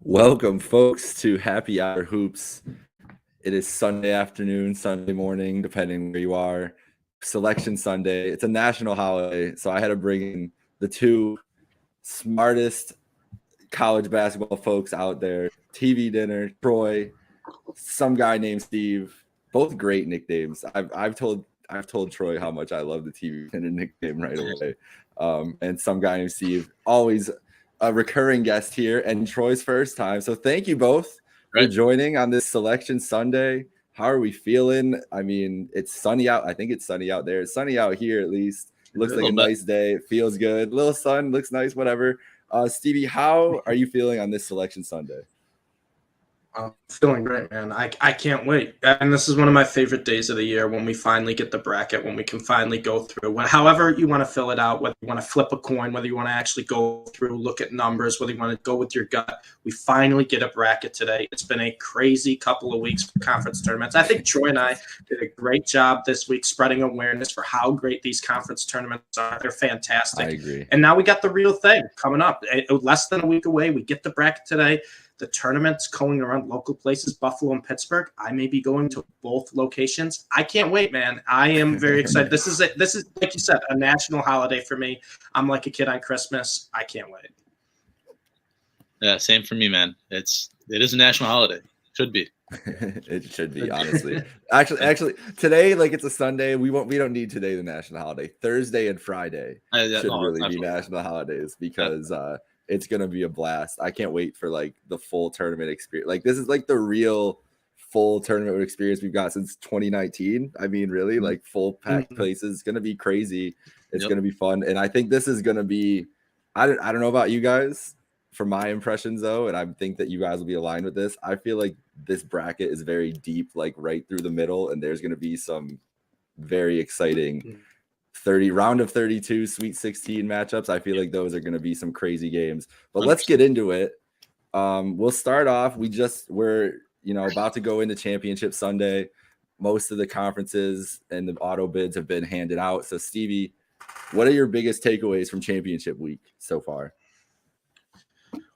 Welcome, folks, to Happy Hour Hoops. It is Sunday afternoon, Sunday morning, depending where you are. Selection Sunday. It's a national holiday, so I had to bring in the two smartest college basketball folks out there. TV dinner, Troy, some guy named Steve. Both great nicknames. I've told Troy how much I love the TV dinner nickname right away. And some guy named Steve, always a recurring guest here and Troy's first time. So thank you both for joining on this Selection Sunday. How are we feeling? I mean, it's sunny out. I think it's sunny out there. It's sunny out here at least. Looks like a nice day. It feels good. Little sun, looks nice, whatever. Stevie, how are you feeling on this Selection Sunday? I'm feeling great, man. I can't wait. And this is one of my favorite days of the year when we finally get the bracket, when we can finally go through. However you want to fill it out, whether you want to flip a coin, whether you want to actually go through, look at numbers, whether you want to go with your gut, we finally get a bracket today. It's been a crazy couple of weeks for conference tournaments. I think Troy and I did a great job this week spreading awareness for how great these conference tournaments are. They're fantastic. I agree. And now we got the real thing coming up. Less than a week away, we get the bracket today. The tournament's going around local places, Buffalo and Pittsburgh. I may be going to both locations. I can't wait, man. I am very excited. This is like you said, a national holiday for me. I'm like a kid on Christmas. I can't wait. Yeah, same for me, man. It is a national holiday. Should be. It should be, honestly. Actually, today, like it's a Sunday. We don't need today the national holiday. Thursday and Friday should really be national holidays because it's gonna be a blast. I can't wait for like the full tournament experience. Like this is like the real full tournament experience we've got since 2019. I mean, really, like full packed places. It's gonna be crazy. It's gonna be fun, and I think this is gonna be. I don't know about you guys. From my impressions, though, and I think that you guys will be aligned with this. I feel like this bracket is very deep, like right through the middle, and there's gonna be some very exciting 30 round of 32 Sweet 16 matchups. I feel like those are going to be some crazy games, but let's get into it. We'll start off. We're about to go into Championship Sunday. Most of the conferences and the auto bids have been handed out. So Stevie, what are your biggest takeaways from Championship week so far?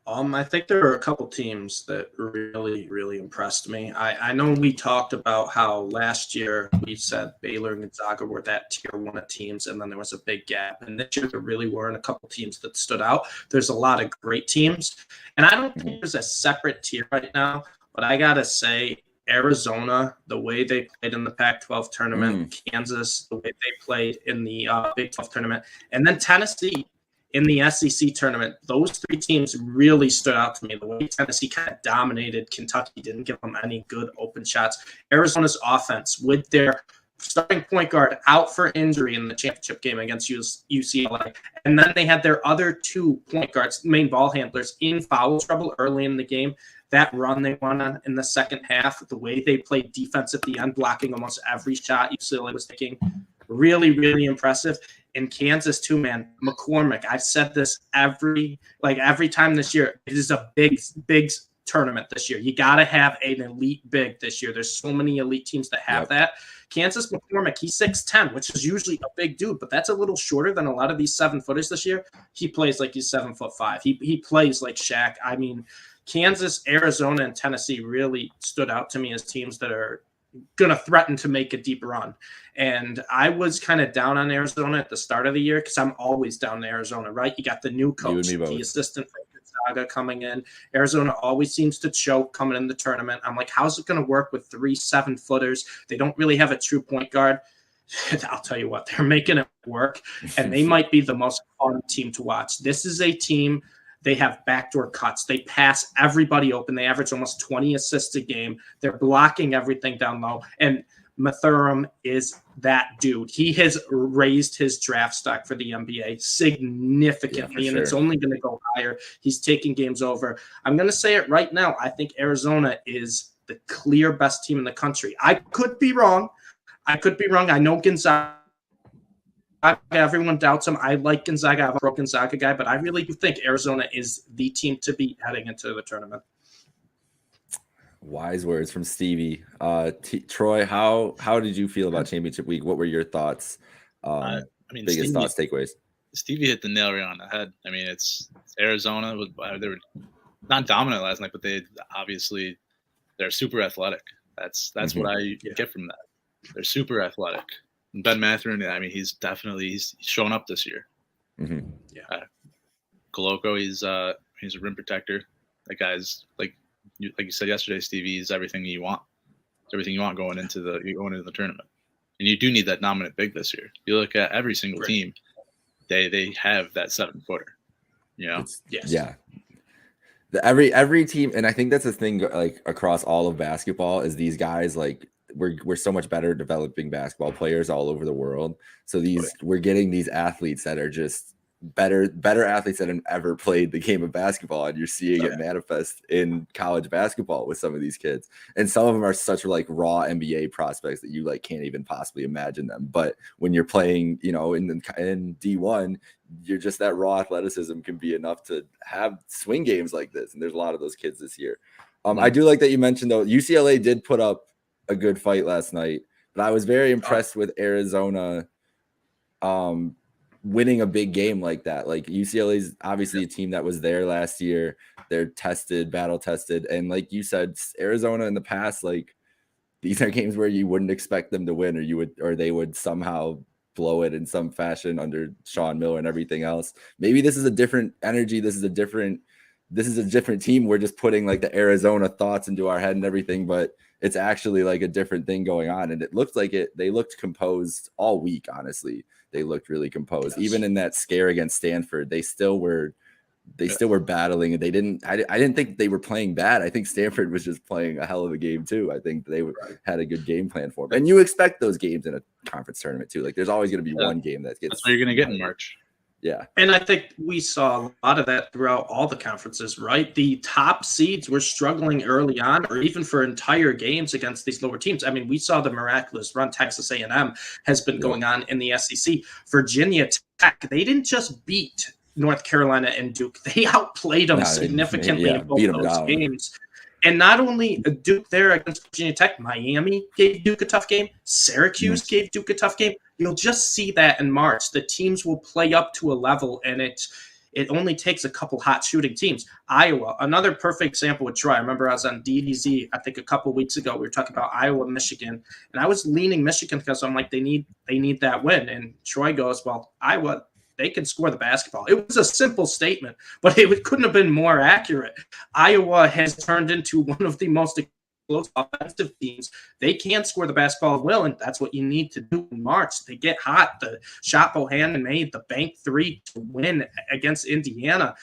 I think there are a couple teams that really, really impressed me. I know we talked about how last year we said Baylor and Gonzaga were that tier one of teams, and then there was a big gap. And this year there really weren't a couple teams that stood out. There's a lot of great teams. And I don't think there's a separate tier right now, but I got to say, Arizona, the way they played in the Pac-12 tournament, Kansas, the way they played in the Big 12 tournament, and then Tennessee in the SEC tournament, those three teams really stood out to me. The way Tennessee kind of dominated Kentucky, didn't give them any good open shots. Arizona's offense, with their starting point guard out for injury in the championship game against UCLA, and then they had their other 2 point guards, main ball handlers, in foul trouble early in the game. That run they won on in the second half, the way they played defense at the end, blocking almost every shot UCLA was taking, really, really impressive. In Kansas too, man, McCormick. I've said this every time this year. It is a big tournament this year. You got to have an elite big this year. There's so many elite teams that have that. Kansas McCormick, he's 6'10", which is usually a big dude, but that's a little shorter than a lot of these 7-footers this year. He plays like he's 7'5". He plays like Shaq. I mean, Kansas, Arizona, and Tennessee really stood out to me as teams that are going to threaten to make a deep run. And I was kind of down on Arizona at the start of the year because I'm always down to Arizona, right? You got the new coach, the assistant from Gonzaga coming in. Arizona always seems to choke coming in the tournament. I'm like, how's it going to work with 3 7-footers? They don't really have a true point guard. I'll tell you what, they're making it work, and they might be the most fun team to watch. This is a team. They have backdoor cuts. They pass everybody open. They average almost 20 assists a game. They're blocking everything down low. And Mathurin is that dude. He has raised his draft stock for the NBA significantly, and it's only going to go higher. He's taking games over. I'm going to say it right now. I think Arizona is the clear best team in the country. I could be wrong. I know Gonzaga. Everyone doubts him. I like Gonzaga. I'm a pro Gonzaga guy, but I really do think Arizona is the team to beat heading into the tournament. Wise words from Stevie. Troy, how did you feel about Championship Week? What were your thoughts? Biggest thoughts, takeaways? Stevie hit the nail right on the head. I mean, it's Arizona. They were not dominant last night, but they're super athletic. That's what I get from that. They're super athletic. And Ben Mathurin, I mean, he's shown up this year. Mm-hmm. Yeah. Koloko, he's a rim protector. That guy's like you said yesterday, Stevie. He's everything you want. It's everything you want going into the tournament. And you do need that dominant big this year. You look at every single team, they have that 7-footer. You know, yeah. Every team, and I think that's the thing, like across all of basketball, is these guys like we're so much better at developing basketball players all over the world. So we're getting these athletes that are just better athletes that have ever played the game of basketball, and you're seeing it manifest in college basketball with some of these kids. And some of them are such like raw NBA prospects that you like can't even possibly imagine them. But when you're playing, you know, in D1, you're just that raw athleticism can be enough to have swing games like this. And there's a lot of those kids this year. I do like that you mentioned though, UCLA did put up a good fight last night, but I was very impressed with Arizona winning a big game like that. Like UCLA is obviously a team that was there last year. They're battle tested. And like you said, Arizona in the past, like these are games where you wouldn't expect them to win, or they would somehow blow it in some fashion under Sean Miller and everything else. Maybe this is a different energy. This is a different team. We're just putting like the Arizona thoughts into our head and everything, but it's actually like a different thing going on. And it looked like they looked composed all week. Honestly, they looked really composed. Yes. Even in that scare against Stanford, they still were battling, and I didn't think they were playing bad. I think Stanford was just playing a hell of a game too. I think they had a good game plan for them. And you expect those games in a conference tournament too. Like there's always going to be one game that's what you're going to get in March. Yeah. And I think we saw a lot of that throughout all the conferences, right? The top seeds were struggling early on, or even for entire games against these lower teams. I mean, we saw the miraculous run Texas A&M has been going on in the SEC. Virginia Tech, they didn't just beat North Carolina and Duke. They outplayed them significantly in both those games. And not only Duke there against Virginia Tech, Miami gave Duke a tough game. Syracuse gave Duke a tough game. You'll just see that in March. The teams will play up to a level, and it only takes a couple hot shooting teams. Iowa, another perfect example with Troy. I remember I was on DDZ, I think a couple weeks ago. We were talking about Iowa, Michigan, and I was leaning Michigan because I'm like, they need that win. And Troy goes, well, Iowa, they can score the basketball. It was a simple statement, but it couldn't have been more accurate. Iowa has turned into one of the most explosive offensive teams. They can score the basketball well, and that's what you need to do in March. They get hot. The shot Bohannon made, the bank three to win against Indiana.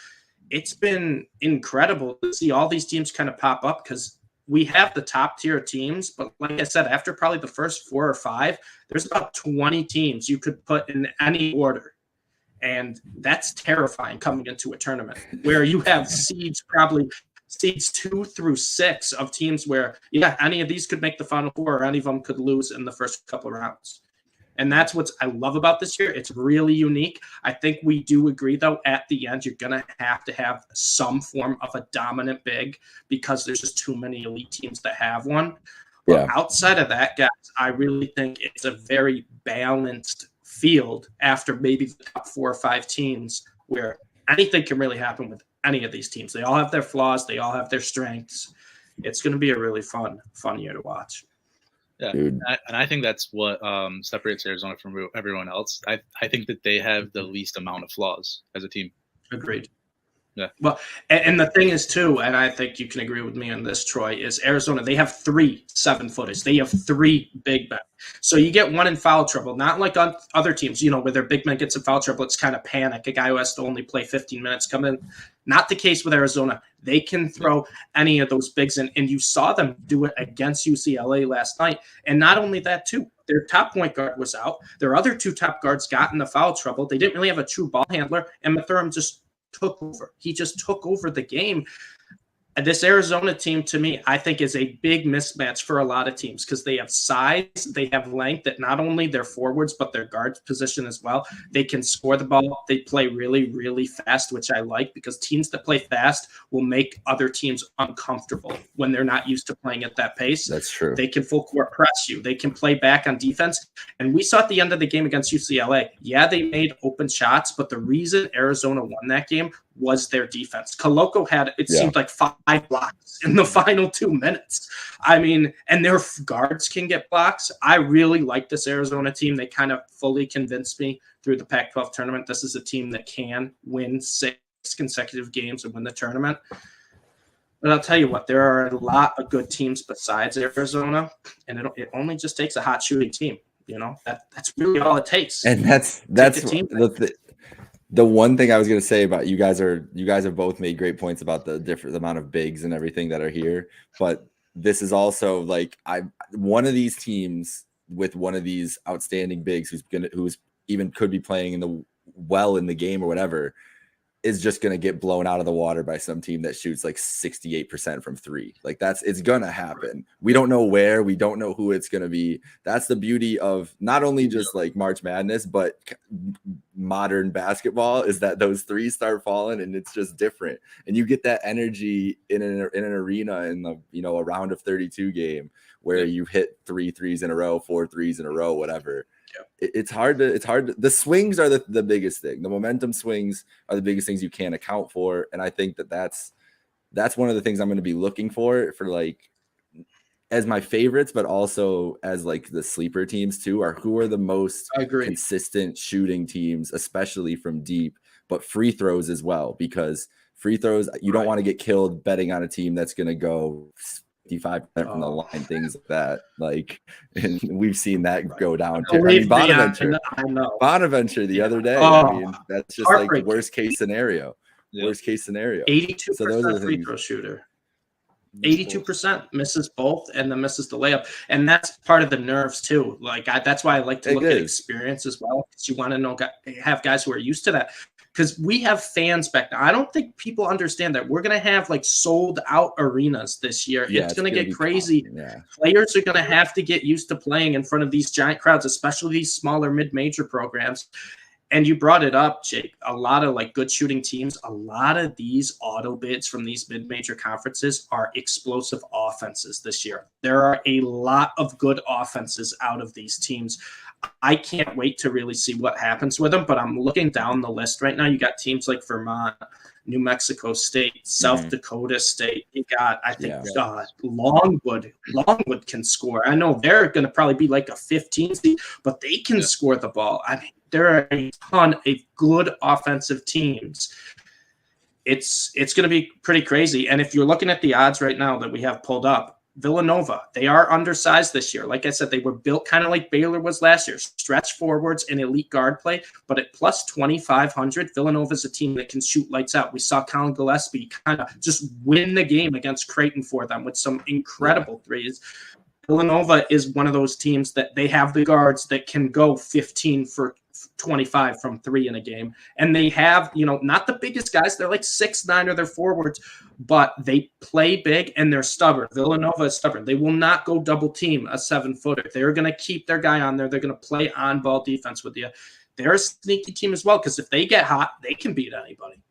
It's been incredible to see all these teams kind of pop up, because we have the top tier teams, but like I said, after probably the first 4 or 5, there's about 20 teams you could put in any order. And that's terrifying coming into a tournament where you have seeds 2 through 6 of teams where, any of these could make the Final Four, or any of them could lose in the first couple of rounds. And that's what I love about this year. It's really unique. I think we do agree, though, at the end, you're going to have some form of a dominant big, because there's just too many elite teams that have one. But outside of that, guys, I really think it's a very balanced field after maybe the top 4 or 5 teams, where anything can really happen with any of these teams. They all have their flaws. They all have their strengths. It's going to be a really fun year to watch. Yeah, and I think that's what separates Arizona from everyone else. I think that they have the least amount of flaws as a team. Agreed. Yeah. Well, and the thing is, too, and I think you can agree with me on this, Troy, is Arizona, they have 3 7-footers. They have 3 big men. So you get one in foul trouble, not like on other teams, where their big man gets in foul trouble, it's kind of panic. A guy who has to only play 15 minutes come in. Not the case with Arizona. They can throw any of those bigs in, and you saw them do it against UCLA last night. And not only that, too, their top point guard was out. Their other 2 top guards got in the foul trouble. They didn't really have a true ball handler, and Mathurin just took over. He just took over the game. This Arizona team, to me, I think is a big mismatch for a lot of teams, because they have size, they have length at not only their forwards, but their guard position as well. They can score the ball. They play really, really fast, which I like, because teams that play fast will make other teams uncomfortable when they're not used to playing at that pace. That's true. They can full court press you. They can play back on defense. And we saw at the end of the game against UCLA, they made open shots, but the reason Arizona won that game was their defense. Koloko had, it seemed like 5 blocks in the final 2 minutes. I mean, and their guards can get blocks. I really like this Arizona team. They kind of fully convinced me through the Pac-12 tournament. This is a team that can win 6 consecutive games and win the tournament. But I'll tell you what, there are a lot of good teams besides Arizona, and it only just takes a hot shooting team. You know, that's really all it takes. And that's the one thing I was going to say about you guys have both made great points about the different amount of bigs and everything that are here. But this is also like one of these teams with one of these outstanding bigs who's even could be playing in the game or whatever, is just going to get blown out of the water by some team that shoots like 68% from 3. Like it's going to happen. We don't know where, we don't know who it's going to be. That's the beauty of not only just like March Madness, but modern basketball, is that those threes start falling and it's just different. And you get that energy in an arena in the, a round of 32 game where you hit 3 threes in a row, 4 threes in a row, whatever. It's hard to the swings are the biggest thing. The momentum swings are the biggest things you can't account for. And I think that's one of the things I'm going to be looking for like as my favorites, but also as like the sleeper teams too, are who are the most consistent shooting teams, especially from deep, but free throws as well, because free throws, you don't want to get killed betting on a team that's going to go 55% from the line, things like that. Like, and we've seen that go down too. I mean, Bonaventure the other day. I mean, that's just like worst case scenario. Yeah. Worst case scenario. 82% so those are free throw shooter. 82% misses both and then misses the layup. And that's part of the nerves too. Like that's why I like to look at experience as well, because you want to have guys who are used to that. Because we have fans back now. I don't think people understand that we're going to have like sold out arenas this year. Yeah, it's going to get crazy. Yeah. Players are going to have to get used to playing in front of these giant crowds, especially these smaller mid-major programs. And you brought it up, Jake, a lot of like good shooting teams, a lot of these auto bids from these mid-major conferences are explosive offenses this year. There are a lot of good offenses out of these teams. I can't wait to really see what happens with them, but I'm looking down the list right now. You got teams like Vermont, New Mexico State, South Dakota State. You got, I think, Longwood. Longwood can score. I know they're going to probably be like a 15 seed, but they can score the ball. I mean, there are a ton of good offensive teams. It's going to be pretty crazy. And if you're looking at the odds right now that we have pulled up, Villanova, they are undersized this year. Like I said, they were built kind of like Baylor was last year, stretch forwards and elite guard play. But at plus 2,500, Villanova is a team that can shoot lights out. We saw Colin Gillespie kind of just win the game against Creighton for them with some incredible threes. Villanova is one of those teams that they have the guards that can go 15 for 25 from 3 in a game. And they have, not the biggest guys. They're like 6'9" or they're forwards, but they play big and they're stubborn. Villanova is stubborn. They will not go double team a 7-footer. They're going to keep their guy on there. They're going to play on ball defense with you. They're a sneaky team as well, because if they get hot, they can beat anybody.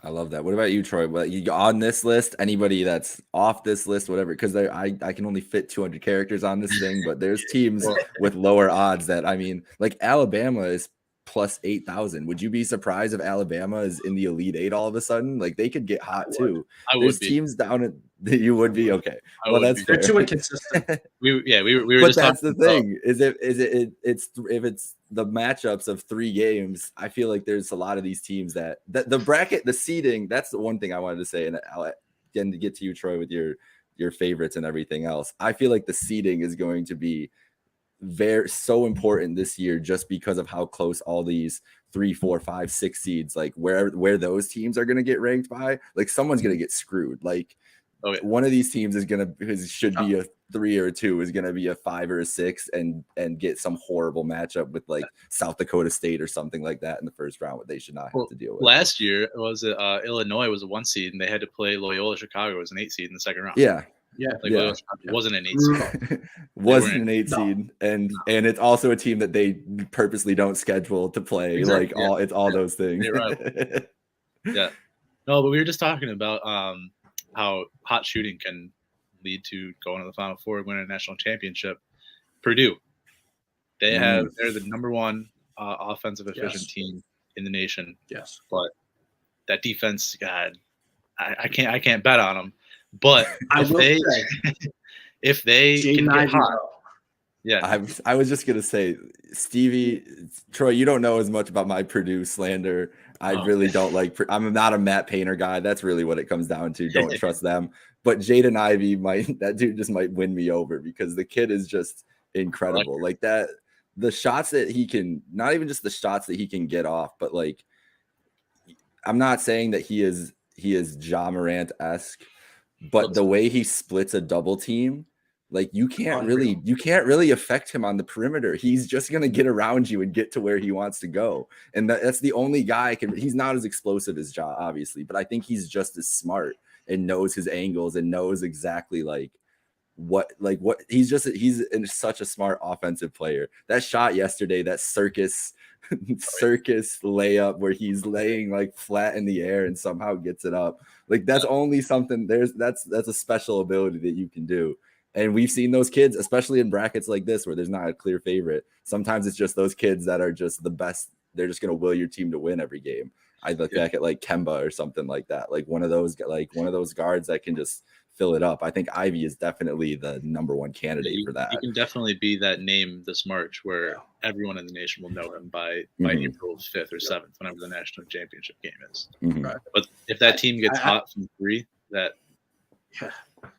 I love that. What about you, Troy? Well, you on this list? Anybody that's off this list, whatever? Because I can only fit 200 characters on this thing, but there's teams with lower odds that, I mean, like Alabama is plus 8,000. Would you be surprised if Alabama is in the Elite 8 all of a sudden? Like they could get hot too. There's teams down at you would be okay. Well, that's fair. They're too inconsistent. we were. But just that's the thing. If it's the matchups of 3 games, I feel like there's a lot of these teams that the bracket, the seeding. That's the one thing I wanted to say, and again to get to you, Troy, with your favorites and everything else. I feel like the seeding is going to be so important this year, just because of how close all these 3, 4, 5, 6 seeds, like where those teams are going to get ranked by. Like someone's going to get screwed. Like one of these teams should be a 3 or a 2, is going to be a 5 or a 6 and get some horrible matchup with like South Dakota State or something like that in the first round, what they should not have to deal with. Last year Illinois was a 1 seed and they had to play Loyola Chicago as an 8 seed in the second round. It wasn't an 8 seed. Wasn't an 8 seed, and it's also a team that they purposely don't schedule to play. Exactly. Like all those things. Right. Yeah. No, but we were just talking about how hot shooting can lead to going to the Final Four, winning a national championship. Purdue, they're the number 1 offensive efficient team in the nation. Yes, but that defense, God, I can't bet on them. But if they can get hot, yeah. I was just gonna say, Stevie, Troy, you don't know as much about my Purdue slander. I really don't like. I'm not a Matt Painter guy. That's really what it comes down to. Don't trust them. But Jaden Ivey that dude just might win me over because the kid is just incredible. Like that, the shots that he can, not even just the shots that he can get off, but like, I'm not saying that he is Ja Morant-esque, but the way he splits a double team, like you can't really affect him on the perimeter. He's just going to get around you and get to where he wants to go. And that's the only guy he's not as explosive as Ja, obviously, but I think he's just as smart and knows his angles and knows exactly what he's such a smart offensive player. That shot yesterday, that circus layup where he's laying like flat in the air and somehow gets it up. Like that's only something that's a special ability that you can do. And we've seen those kids, especially in brackets like this, where there's not a clear favorite. Sometimes it's just those kids that are just the best. They're just going to will your team to win every game. I look back at like Kemba or something like that. Like one of those guards that can just fill it up. I think Ivy is definitely the number one candidate for that. He can definitely be that name this March where everyone in the nation will know him by April 5th or 7th, whenever the national championship game is. Right. But if that team gets hot from three,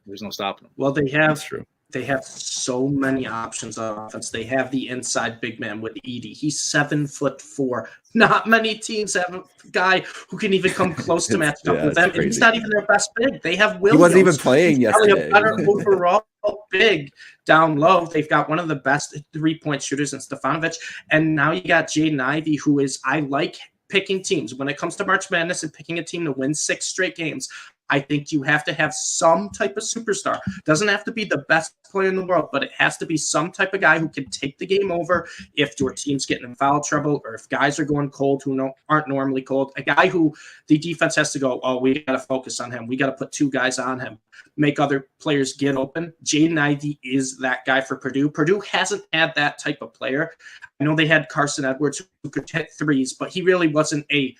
there's no stopping them. Well, they have so many options on offense. They have the inside big man with Edey. He's 7'4". Not many teams have a guy who can even come close to matching up with them. And he's not even their best big. They have Williams. He wasn't even playing yesterday. A better overall big down low. They've got one of the best 3-point shooters in Stefanovic. And now you got Jaden Ivey, who is, I like picking teams. When it comes to March Madness and picking a team to win 6 straight games, I think you have to have some type of superstar. Doesn't have to be the best player in the world, but it has to be some type of guy who can take the game over if your team's getting in foul trouble or if guys are going cold who aren't normally cold. A guy who the defense has to go, we got to focus on him. We got to put 2 guys on him, make other players get open. Jaden Ivey is that guy for Purdue. Purdue hasn't had that type of player. I know they had Carson Edwards who could hit threes, but he really wasn't a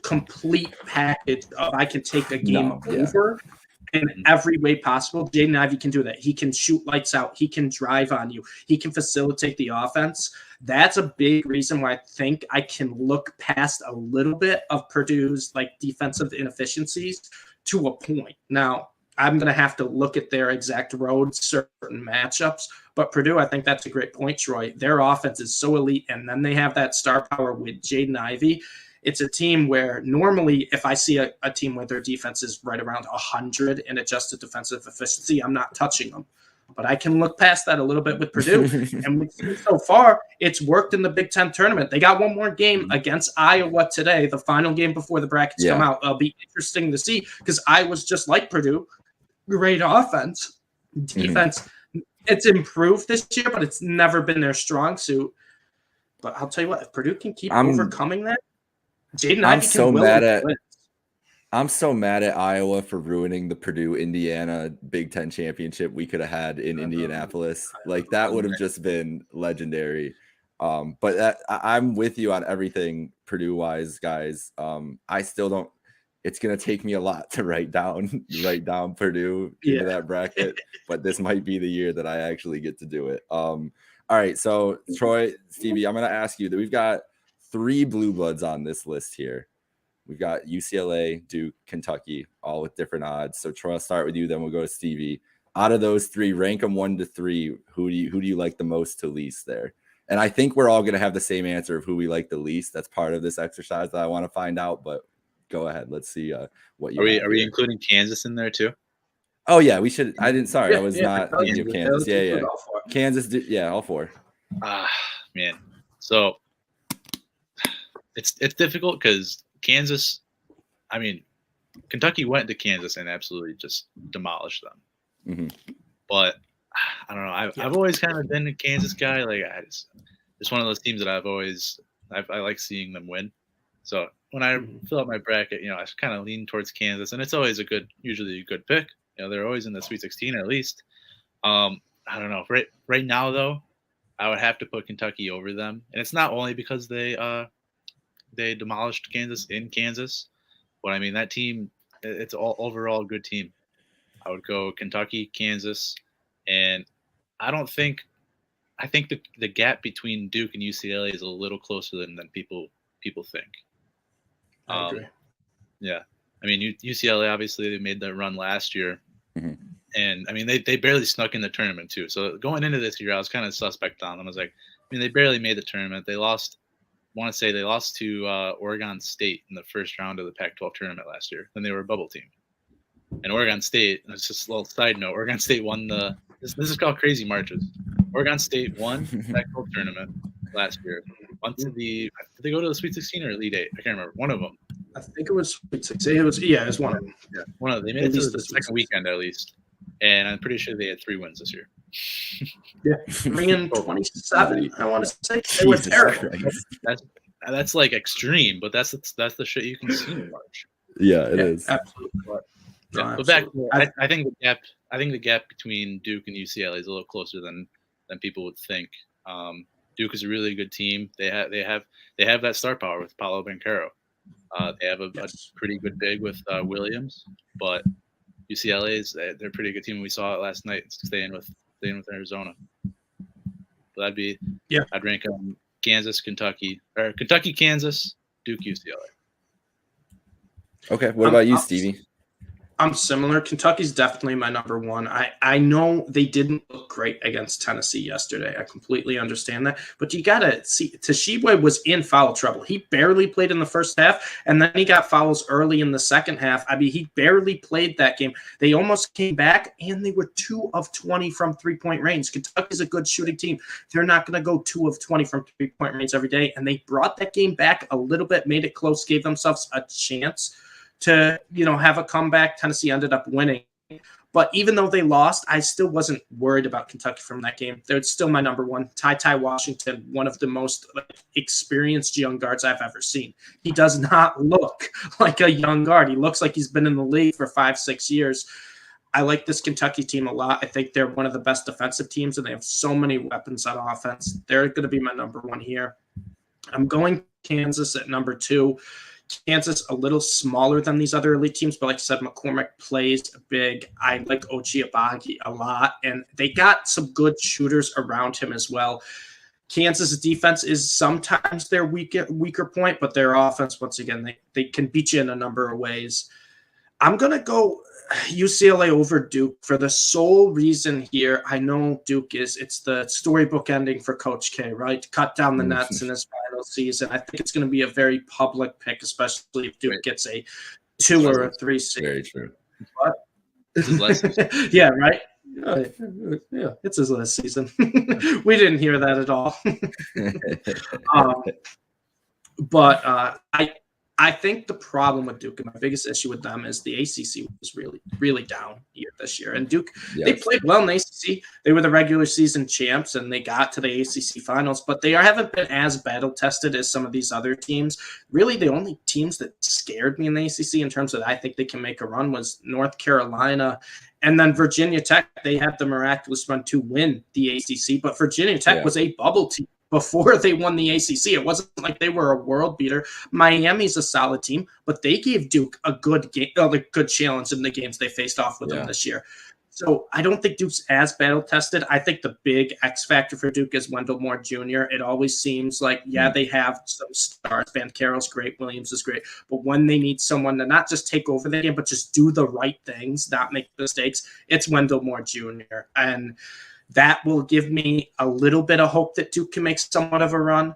complete package of I can take a game over in every way possible. Jaden Ivey can do that. He can shoot lights out. He can drive on you. He can facilitate the offense. That's a big reason why I think I can look past a little bit of Purdue's like defensive inefficiencies to a point. Now, I'm going to have to look at their exact road, certain matchups. But Purdue, I think that's a great point, Troy. Their offense is so elite, and then they have that star power with Jaden Ivey. It's a team where normally if I see a team where their defense is right around 100 in adjusted defensive efficiency, I'm not touching them. But I can look past that a little bit with Purdue. And so far, it's worked in the Big Ten tournament. They got one more game against Iowa today, the final game before the brackets come out. It'll be interesting to see because Iowa's just like Purdue. Great offense. Defense, it's improved this year, but it's never been their strong suit. But I'll tell you what, if Purdue can keep overcoming that, I'm so mad at Iowa for ruining the Purdue-Indiana Big Ten championship we could have had in Indianapolis. Like that would have just been legendary. But I'm with you on everything Purdue-wise, guys. I still don't. It's gonna take me a lot to write down Purdue into that bracket, but this might be the year that I actually get to do it. All right, so Troy, Stevie, I'm gonna ask you that we've got 3 blue bloods on this list here. We've got UCLA, Duke, Kentucky, all with different odds. So Troy, I'll start with you, then we'll go to Stevie. Out of those 3, rank them 1 to 3. Who do you like the most to least there? And I think we're all going to have the same answer of who we like the least. That's part of this exercise that I want to find out. But go ahead, let's see what you. Are we including Kansas in there too? Oh yeah, we should. I didn't. Sorry, I was not thinking of Kansas. Yeah. Kansas. Yeah, all 4. Man. So. It's difficult because Kansas, I mean, Kentucky went to Kansas and absolutely just demolished them. But I don't know. I've always kind of been a Kansas guy. Like it's one of those teams that I like seeing them win. So when I fill out my bracket, I kind of lean towards Kansas, and it's always usually a good pick. They're always in the Sweet 16 at least. I don't know. Right now though, I would have to put Kentucky over them, and it's not only because they they demolished Kansas in Kansas, but I mean that team, it's all overall a good team. I would go Kentucky, Kansas, and I think the gap between Duke and UCLA is a little closer than people think. I agree. Yeah, I mean UCLA obviously they made that run last year, mm-hmm. and I mean they barely snuck in the tournament too. So going into this year, I was kind of suspect on them. I was like, I mean they barely made the tournament. They lost. I want to say they lost to Oregon State in the first round of the Pac-12 tournament last year. Then they were a bubble team. And Oregon State, it's just a little side note, Oregon State won this is called Crazy Marches. Oregon State won the Pac-12 tournament last year. Went to did they go to the Sweet 16 or Elite 8? I can't remember. One of them. I think it was Sweet 16. It was one of them. Yeah, one of them. They made it to the second weekend at least. And I'm pretty sure they had 3 wins this year. Yeah, 3-27. I want to say they were terrible. That's like extreme, but that's the shit you can see in March. Yeah, it is. Absolutely. But back, I think the gap between Duke and UCLA is a little closer than people would think. Duke is a really good team. They have that star power with Paolo Banchero. They have a pretty good big with Williams, but UCLA they're a pretty good team. We saw it last night, staying with Arizona. So I'd rank them Kansas, Kentucky, Kansas, Duke, UCLA. Okay, what about you, Stevie? I'm similar. Kentucky's definitely my number one. I know they didn't look great against Tennessee yesterday. I completely understand that. But you got to see, Tshiebwe was in foul trouble. He barely played in the first half, and then he got fouls early in the second half. I mean, he barely played that game. They almost came back, and they were 2 of 20 from three-point range. Kentucky's a good shooting team. They're not going to go 2 of 20 from three-point range every day, and they brought that game back a little bit, made it close, gave themselves a chance to, have a comeback. Tennessee ended up winning. But even though they lost, I still wasn't worried about Kentucky from that game. They're still my number one. Ty Washington, one of the most experienced young guards I've ever seen. He does not look like a young guard. He looks like he's been in the league for 5-6 years. I like this Kentucky team a lot. I think they're one of the best defensive teams, and they have so many weapons on offense. They're going to be my number one here. I'm going Kansas at number 2. Kansas a little smaller than these other elite teams, but like I said, McCormick plays big. I like Ochai Agbaji a lot, and they got some good shooters around him as well. Kansas' defense is sometimes their weaker point, but their offense, once again, they can beat you in a number of ways. I'm going to go UCLA over Duke for the sole reason here. I know Duke it's the storybook ending for Coach K, right? Cut down the nets in his final season. I think it's going to be a very public pick, especially if Duke gets a 2 or a 3 seed. Very true. What? Yeah, right? Yeah, it's his last season. We didn't hear that at all. But I think the problem with Duke and my biggest issue with them is the ACC was really, really down here this year. And Duke, They played well in the ACC. They were the regular season champs, and they got to the ACC finals. But they haven't been as battle-tested as some of these other teams. Really, the only teams that scared me in the ACC in terms of I think they can make a run was North Carolina. And then Virginia Tech, they had the miraculous run to win the ACC. But Virginia Tech was a bubble team before they won the ACC. It wasn't like they were a world beater. Miami's a solid team, but they gave Duke a good game, a good challenge in the games they faced off with them this year. So I don't think Duke's as battle-tested. I think the big X factor for Duke is Wendell Moore Jr. It always seems like, they have some stars. Banchero's great. Williams is great. But when they need someone to not just take over the game, but just do the right things, not make mistakes, it's Wendell Moore Jr. And that will give me a little bit of hope that Duke can make somewhat of a run.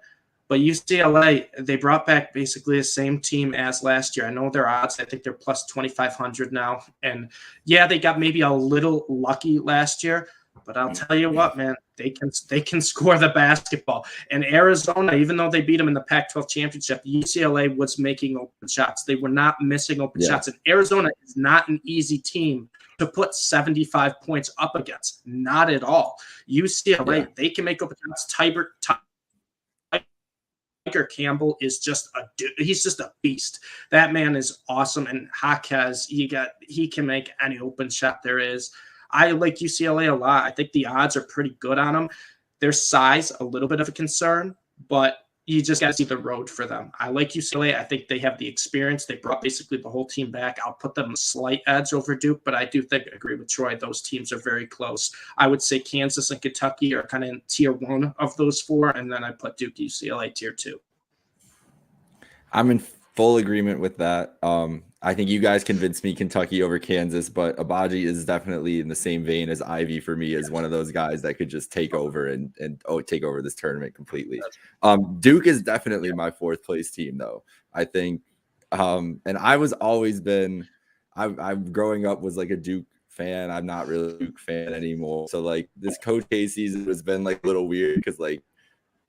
But UCLA, they brought back basically the same team as last year. I know their odds. I think they're plus 2,500 now. And, they got maybe a little lucky last year. But I'll tell you what, man, they can score the basketball. And Arizona, even though they beat them in the Pac-12 championship, UCLA was making open shots. They were not missing open shots. And Arizona is not an easy team to put 75 points up against. Not at all. UCLA, they can make open shots. Tiger Campbell is he's just a beast. That man is awesome. And Jaquez, he can make any open shot there is. I like UCLA a lot. I think the odds are pretty good on them. Their size, a little bit of a concern, but you just got to see the road for them. I like UCLA. I think they have the experience. They brought basically the whole team back. I'll put them a slight edge over Duke, but I do agree with Troy. Those teams are very close. I would say Kansas and Kentucky are kind of in tier 1 of those 4, and then I put Duke, UCLA tier 2. I'm in full agreement with that. I think you guys convinced me Kentucky over Kansas, but Agbaji is definitely in the same vein as Ivy for me, as one of those guys that could just take over and take over this tournament completely. Duke is definitely my 4th place team, though. I think, and I was always been, I growing up was like a Duke fan. I'm not really a Duke fan anymore. So like this Coach K season has been like a little weird because like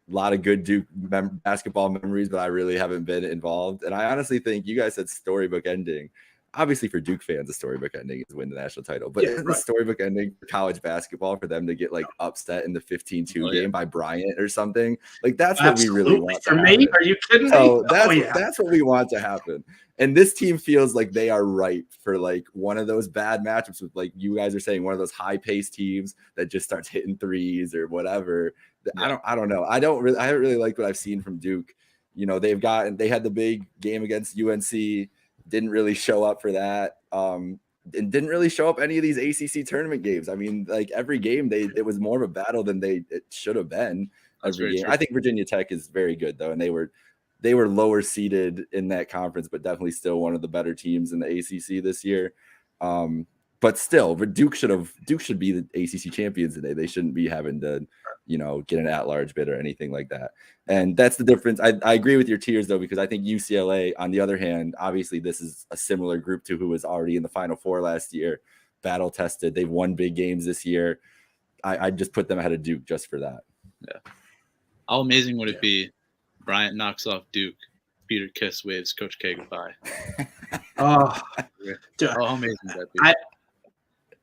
a lot of good Duke basketball memories, but I really haven't been involved. And I honestly think you guys said storybook ending. Obviously, for Duke fans, the storybook ending is win the national title. But isn't the storybook ending for college basketball for them to get like upset in the 15-2 game by Bryant or something? Like that's what we really want. For me, are you kidding me? So that's what we want to happen. And this team feels like they are ripe for like one of those bad matchups with, like you guys are saying, one of those high-paced teams that just starts hitting threes or whatever. Yeah. I don't know. I haven't really liked what I've seen from Duke. You know, they had the big game against UNC, didn't really show up for that. And didn't really show up any of these ACC tournament games. I mean, like every game it was more of a battle than it should have been. Every game. True. I think Virginia Tech is very good though, and they were lower seeded in that conference, but definitely still one of the better teams in the ACC this year. But still, Duke should be the ACC champions today. They shouldn't be having to, get an at-large bid or anything like that. And that's the difference. I agree with your tiers though, because I think UCLA, on the other hand, obviously this is a similar group to who was already in the Final Four last year, battle tested. They've won big games this year. I just put them ahead of Duke just for that. Yeah. How amazing would it be? Bryant knocks off Duke. Peter Kiss waves Coach K goodbye. Oh, dude, how amazing would that be?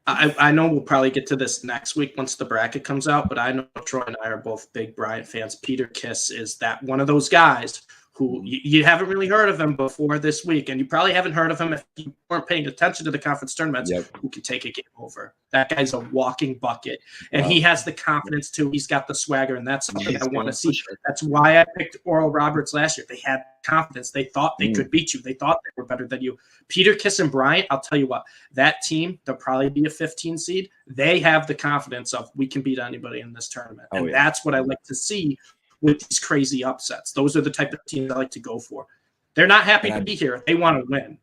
I know we'll probably get to this next week once the bracket comes out, but I know Troy and I are both big Bryant fans. Peter Kiss is that one of those guys who you haven't really heard of him before this week, and you probably haven't heard of him if you weren't paying attention to the conference tournaments, who can take a game over. That guy's a walking bucket, and he has the confidence too. He's got the swagger, and that's something I want to see. That's why I picked Oral Roberts last year. They had confidence. They thought they could beat you. They thought they were better than you. Peter Kiss and Bryant, I'll tell you what, that team, they'll probably be a 15 seed. They have the confidence of we can beat anybody in this tournament, and that's what I like to see with these crazy upsets. Those are the type of teams I like to go for. They're not happy to be here. They want to win.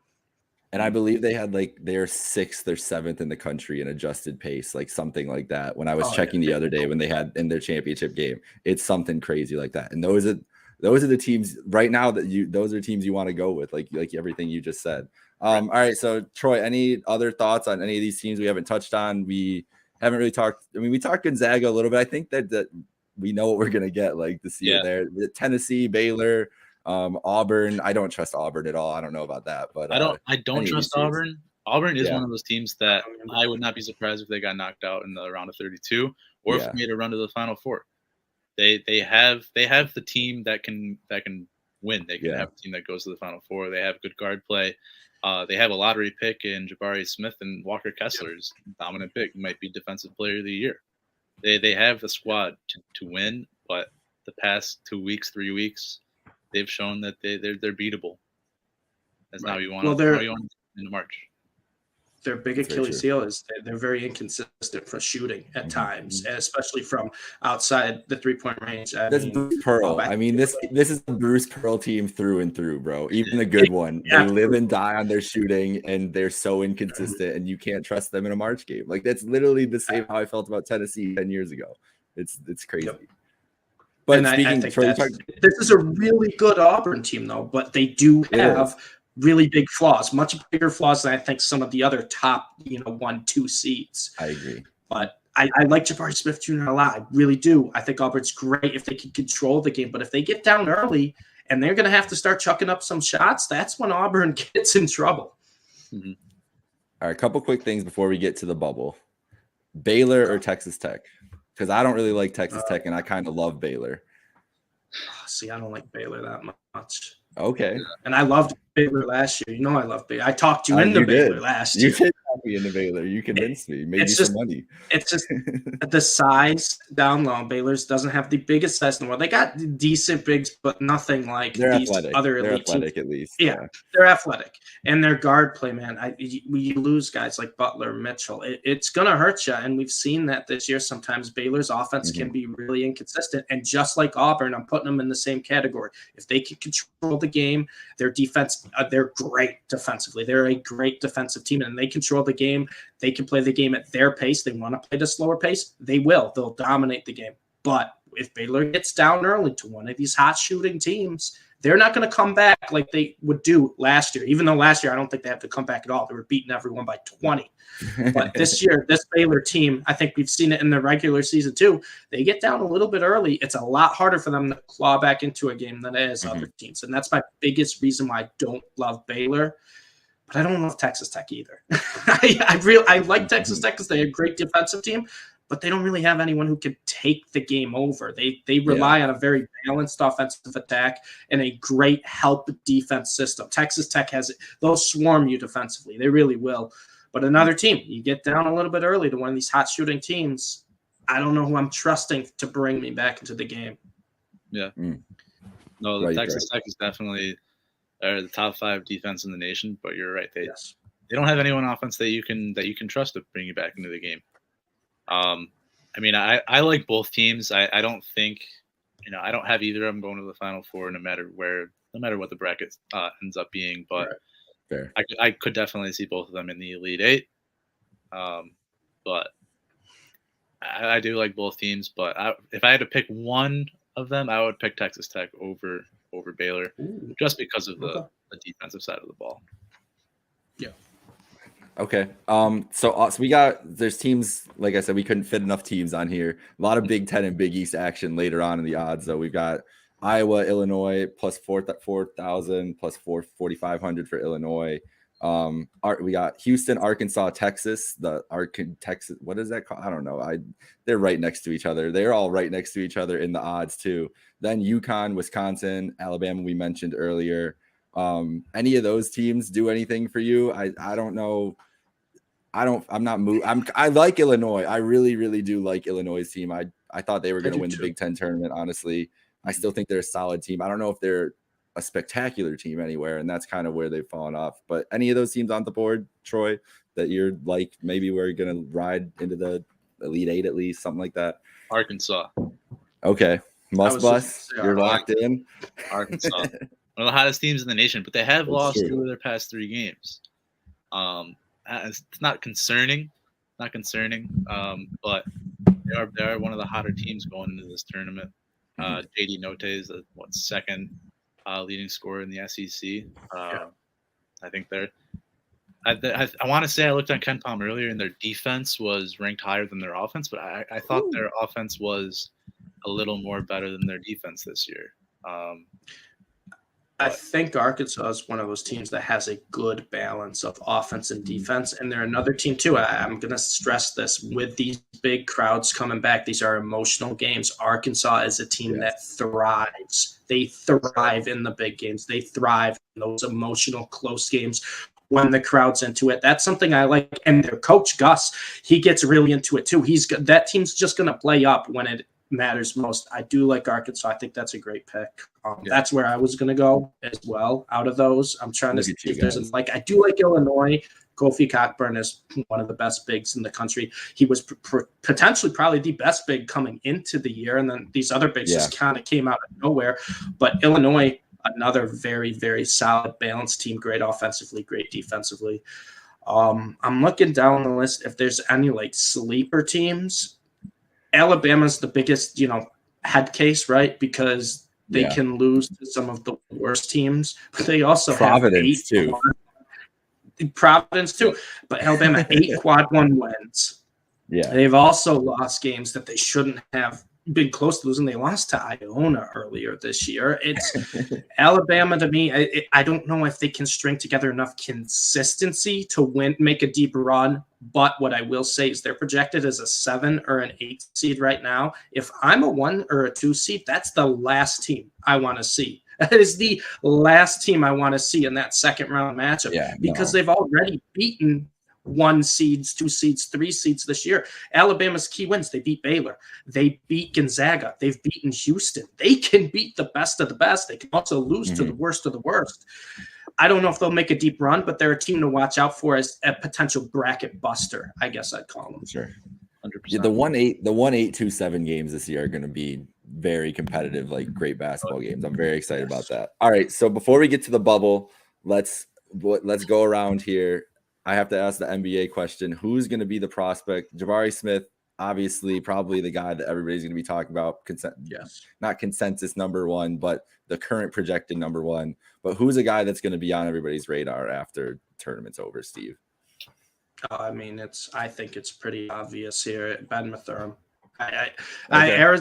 And I believe they had they're 6th or 7th in the country in adjusted pace, like something like that. When I was checking the other day when they had in their championship game, it's something crazy like that. And those are the teams right now those are teams you want to go with, like everything you just said. All right. So Troy, any other thoughts on any of these teams we haven't touched on? We haven't really talked. I mean, we talked Gonzaga a little bit. I think that we know what we're going to get, like this year there. Tennessee, Baylor, Auburn. I don't trust Auburn at all. I don't know about that, but I don't trust Auburn. Auburn is one of those teams that I would not be surprised if they got knocked out in the round of 32 or if they made a run to the Final Four. They have the team that can win. They can have a team that goes to the Final Four. They have good guard play. They have a lottery pick in Jabari Smith, and Walker Kessler's dominant pick. Might be Defensive Player of the Year. They have the squad to win, but the past 2 weeks, 3 weeks, they've shown that they're beatable. That's not how you want to in March. Their big Achilles heel is they're very inconsistent for shooting at times, and especially from outside the 3-point range. That's Bruce Pearl. I mean, this is the Bruce Pearl team through and through, bro. Even the good one. They live and die on their shooting, and they're so inconsistent, and you can't trust them in a March game. Like, that's literally the same how I felt about Tennessee 10 years ago. It's crazy. But this is a really good Auburn team, though, but they do have really big flaws, much bigger flaws than I think some of the other top, 1-2 seeds. I agree. But I like Jabari Smith Jr. a lot. I really do. I think Auburn's great if they can control the game. But if they get down early and they're going to have to start chucking up some shots, that's when Auburn gets in trouble. Mm-hmm. All right, a couple quick things before we get to the bubble. Baylor or Texas Tech? Because I don't really like Texas Tech, and I kind of love Baylor. See, I don't like Baylor that much. Okay. And I loved Baylor last year. I loved Baylor. I talked you into Baylor last year. You did happy into Baylor. You convinced me. Maybe it's some just money. It's just the size down low. Baylor's doesn't have the biggest size in the world. They got decent bigs, but nothing like They're these athletic. other They're elite athletic teams. at least. Yeah, they're athletic. And their guard play, man. You lose guys like Butler, Mitchell. It's going to hurt you. And we've seen that this year. Sometimes Baylor's offense can be really inconsistent. And just like Auburn, I'm putting them in the same category. If they can control the game, their defense, they're great defensively. They're a great defensive team, and they control the game. They can play the game at their pace. They want to play the slower pace. They will. They'll dominate the game. But if Baylor gets down early to one of these hot shooting teams, they're not going to come back like they would do last year. Even though last year, I don't think they have to come back at all. They were beating everyone by 20. But this year, this Baylor team, I think we've seen it in the regular season too. They get down a little bit early. It's a lot harder for them to claw back into a game than it is other teams. And that's my biggest reason why I don't love Baylor. But I don't love Texas Tech either. I like Texas Tech because they're a great defensive team, but they don't really have anyone who can take the game over. They rely on a very balanced offensive attack and a great help defense system. Texas Tech they'll swarm you defensively. They really will. But another team, you get down a little bit early to one of these hot shooting teams, I don't know who I'm trusting to bring me back into the game. Yeah. No, Texas Tech is definitely the top 5 defense in the nation, but you're right. They don't have anyone on offense that you can trust to bring you back into the game. I mean, I like both teams. I don't think, I don't have either of them going to the Final Four no matter what the bracket ends up being, but I could definitely see both of them in the Elite Eight. But I do like both teams, but if I had to pick one of them, I would pick Texas Tech over Baylor, just because of the defensive side of the ball. Yeah. Okay. So there's teams, like I said, we couldn't fit enough teams on here. A lot of Big Ten and Big East action later on in the odds, though. We've got Iowa, Illinois, plus 4,000, plus 4,500 for Illinois. We got Houston, Arkansas, Texas. Texas, what is that called? I don't know. They're right next to each other. They're all right next to each other in the odds too. Then UConn, Wisconsin, Alabama, we mentioned earlier. Any of those teams do anything for you? I don't know. I like Illinois. I really, really do like Illinois' team. I thought they were going to win the Big Ten tournament, honestly. I still think they're a solid team. I don't know if they're a spectacular team anywhere, and that's kind of where they've fallen off. But any of those teams on the board, Troy, that you're like, maybe we're going to ride into the Elite Eight at least, something like that? Arkansas. Okay. You're locked in. Arkansas. One of the hottest teams in the nation, but they have lost 2 of their past 3 games. It's not concerning, but they are one of the hotter teams going into this tournament. JD Notte is the second leading scorer in the SEC. I think they're. I want to say I looked at KenPom earlier, and their defense was ranked higher than their offense, but I thought their offense was a little more better than their defense this year. I think Arkansas is one of those teams that has a good balance of offense and defense. And they're another team, too. I'm going to stress this. With these big crowds coming back, these are emotional games. Arkansas is a team that thrives. They thrive in the big games. They thrive in those emotional, close games when the crowd's into it. That's something I like. And their coach, Gus, he gets really into it, too. That team's just going to play up when it matters most. I do like Arkansas. I think that's a great pick. That's where I was going to go as well. Out of those, I'm trying to see if there's I do like Illinois. Kofi Cockburn is one of the best bigs in the country. He was potentially probably the best big coming into the year, and then these other bigs just kind of came out of nowhere. But Illinois, another very, very solid, balanced team, great offensively, great defensively. I'm looking down the list if there's any sleeper teams. Alabama's the biggest, head case, right? Because they can lose to some of the worst teams, but they also Providence have Providence too. But Alabama 8 quad 1 wins. Yeah, they've also lost games that they shouldn't have been close to losing. They lost to Iona earlier this year. It's Alabama to me. I don't know if they can string together enough consistency to win, make a deep run. But what I will say is they're projected as a 7 or an 8 seed right now. If I'm a 1 or a 2 seed, that's the last team I want to see. That is the last team I want to see in that second round matchup because they've already beaten 1 seeds, 2 seeds, 3 seeds this year. Alabama's key wins. They beat Baylor. They beat Gonzaga. They've beaten Houston. They can beat the best of the best. They can also lose to the worst of the worst. I don't know if they'll make a deep run, but they're a team to watch out for as a potential bracket buster, I guess I'd call them. Sure. 100%. Yeah, the 1-8-2-7 games this year are going to be very competitive, like great basketball games. I'm very excited about that. All right, so before we get to the bubble, let's go around here. I have to ask the NBA question. Who's going to be the prospect? Jabari Smith, obviously, probably the guy that everybody's going to be talking about. Yes. Not consensus number one, but the current projected number one. But who's a guy that's going to be on everybody's radar after tournament's over, Steve? I mean, I think it's pretty obvious here. Ben Mathurin.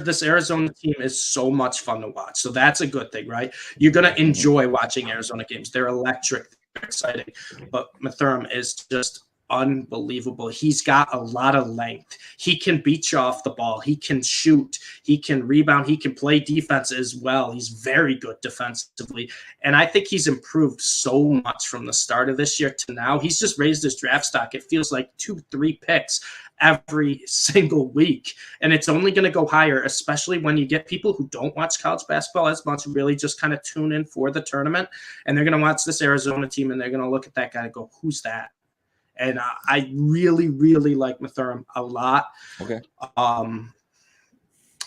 This Arizona team is so much fun to watch. So that's a good thing, right? You're going to enjoy watching Arizona games. They're electric, they're exciting. But Mathurin is just unbelievable. He's got a lot of length. He can beat you off the ball. He can shoot. He can rebound. He can play defense as well. He's very good defensively. And I think he's improved so much from the start of this year to now. He's just raised his draft stock. It feels like 2-3 picks every single week. And it's only going to go higher, especially when you get people who don't watch college basketball as much, really just kind of tune in for the tournament. And they're going to watch this Arizona team and they're going to look at that guy and go, who's that? And I really, really like Mathurin a lot. Okay.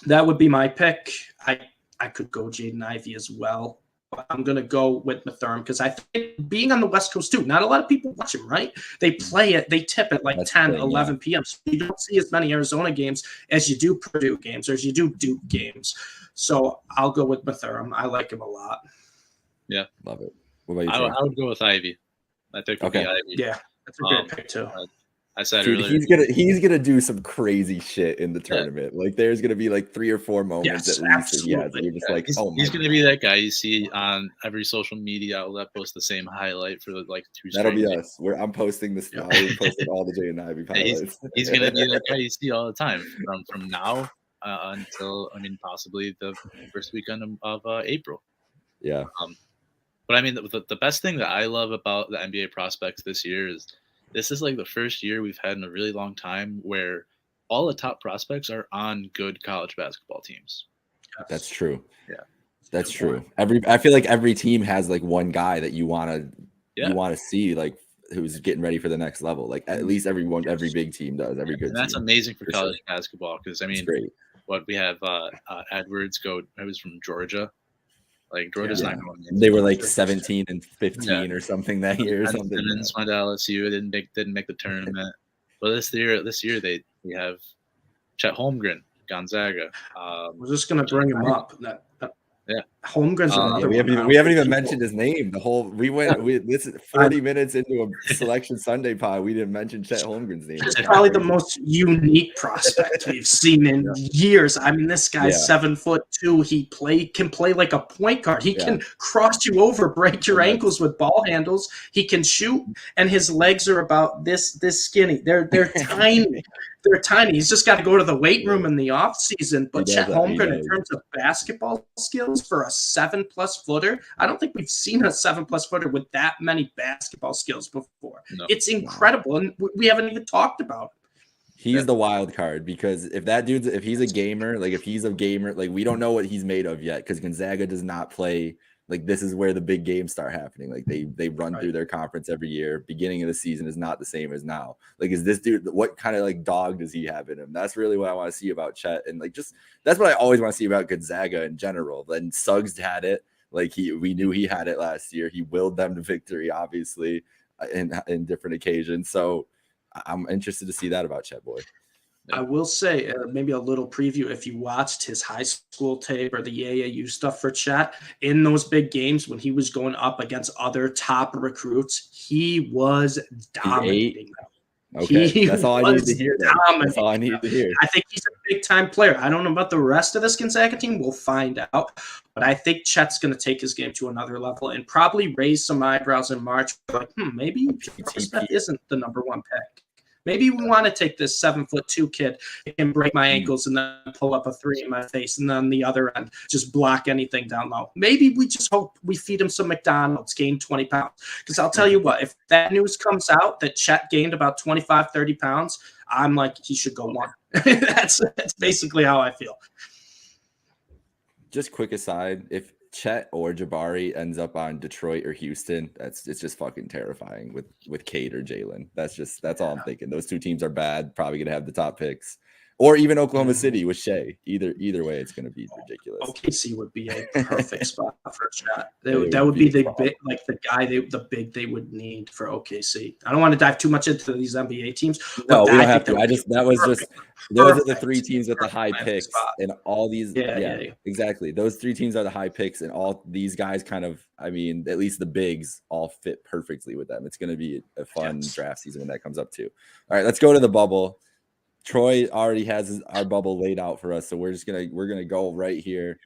That would be my pick. I could go Jaden Ivey as well. But I'm going to go with Mathurin because I think being on the West Coast too, not a lot of people watch him, right? They play it, they tip at like 11 p.m. So you don't see as many Arizona games as you do Purdue games or as you do Duke games. So I'll go with Mathurin. I like him a lot. Yeah. Love it. What about you? I would go with Ivy. I think would be Ivy. Yeah. That's a great pick too. I said Dude, earlier, he's gonna do some crazy shit in the tournament. Like there's gonna be like 3 or 4 moments at least. You're just like, he's gonna be that guy you see on every social media outlet post the same highlight for like 2 straight. That'll be us. I'm posting this. I posted all the Jaden Ivey highlights. He's gonna be that guy you see all the time from now until possibly the first weekend of April. Yeah. But I mean, the best thing that I love about the NBA prospects this year is this is like the first year we've had in a really long time where all the top prospects are on good college basketball teams. That's true. Yeah, that's true. I feel like every team has like one guy that you want to see like who's getting ready for the next level. Like at least every big team does. Every good. And that's team, amazing for college basketball because I mean, great. What we have Edwards I was from Georgia. Like Georgia's not going. They were like 17 and 15 or something that year. Simmons went to LSU. Didn't make the tournament. But this year we have Chet Holmgren, Gonzaga. We're just gonna bring him up. Yeah, Holmgren's another. We haven't even mentioned his name. This is 40 minutes into a Selection Sunday pod. We didn't mention Chet Holmgren's name. It's probably the most unique prospect we've seen in years. I mean, this guy's 7'2". He can play like a point guard. He can cross you over, break your ankles with ball handles. He can shoot, and his legs are about this skinny. They're tiny. They're tiny. He's just got to go to the weight room in the off season. But Chet Holmgren, in terms of basketball skills for a 7+ footer, I don't think we've seen a 7+ footer with that many basketball skills before. No. It's incredible, and we haven't even talked about it. He's the wild card because if he's a gamer, like we don't know what he's made of yet because Gonzaga does not play. Like this is where the big games start happening. Like they run through their conference every year. Beginning of the season is not the same as now. Like is this dude? What kind of like dog does he have in him? That's really what I want to see about Chet, and like that's what I always want to see about Gonzaga in general. Then Suggs had it. Like we knew he had it last year. He willed them to victory, obviously, in different occasions. So I'm interested to see that about Chet Boy. I will say maybe a little preview. If you watched his high school tape or the AAU stuff for Chet in those big games when he was going up against other top recruits, he was dominating them. Okay, that's all I need to hear. That's all I need to hear. I think he's a big-time player. I don't know about the rest of this Gonzaga team. We'll find out. But I think Chet's going to take his game to another level and probably raise some eyebrows in March. Like, maybe Smith isn't the number one pick. Maybe we want to take this 7'2" kid and break my ankles and then pull up a 3 in my face, and then the other end just block anything down low. Maybe we just hope we feed him some McDonald's, gain 20 pounds. Because I'll tell you what, if that news comes out that Chet gained about 25, 30 pounds, I'm like, he should go 1. That's basically how I feel. Just quick aside, if Chet or Jabari ends up on Detroit or Houston, it's just fucking terrifying with Cade or Jalen. That's all I'm thinking. Those 2 teams are bad, probably gonna have the top picks. Or even Oklahoma City with Shea. Either way, it's going to be ridiculous. OKC would be a perfect spot for Chet. That would be the big, like the guy, the big they would need for OKC. I don't want to dive too much into these NBA teams. No, we don't have to. Those are the 3 teams with the high picks, and all these. Yeah, exactly. Those 3 teams are the high picks, and all these guys kind of. I mean, at least the bigs all fit perfectly with them. It's going to be a fun draft season when that comes up too. All right, let's go to the bubble. Troy already has our bubble laid out for us, so we're gonna go right here.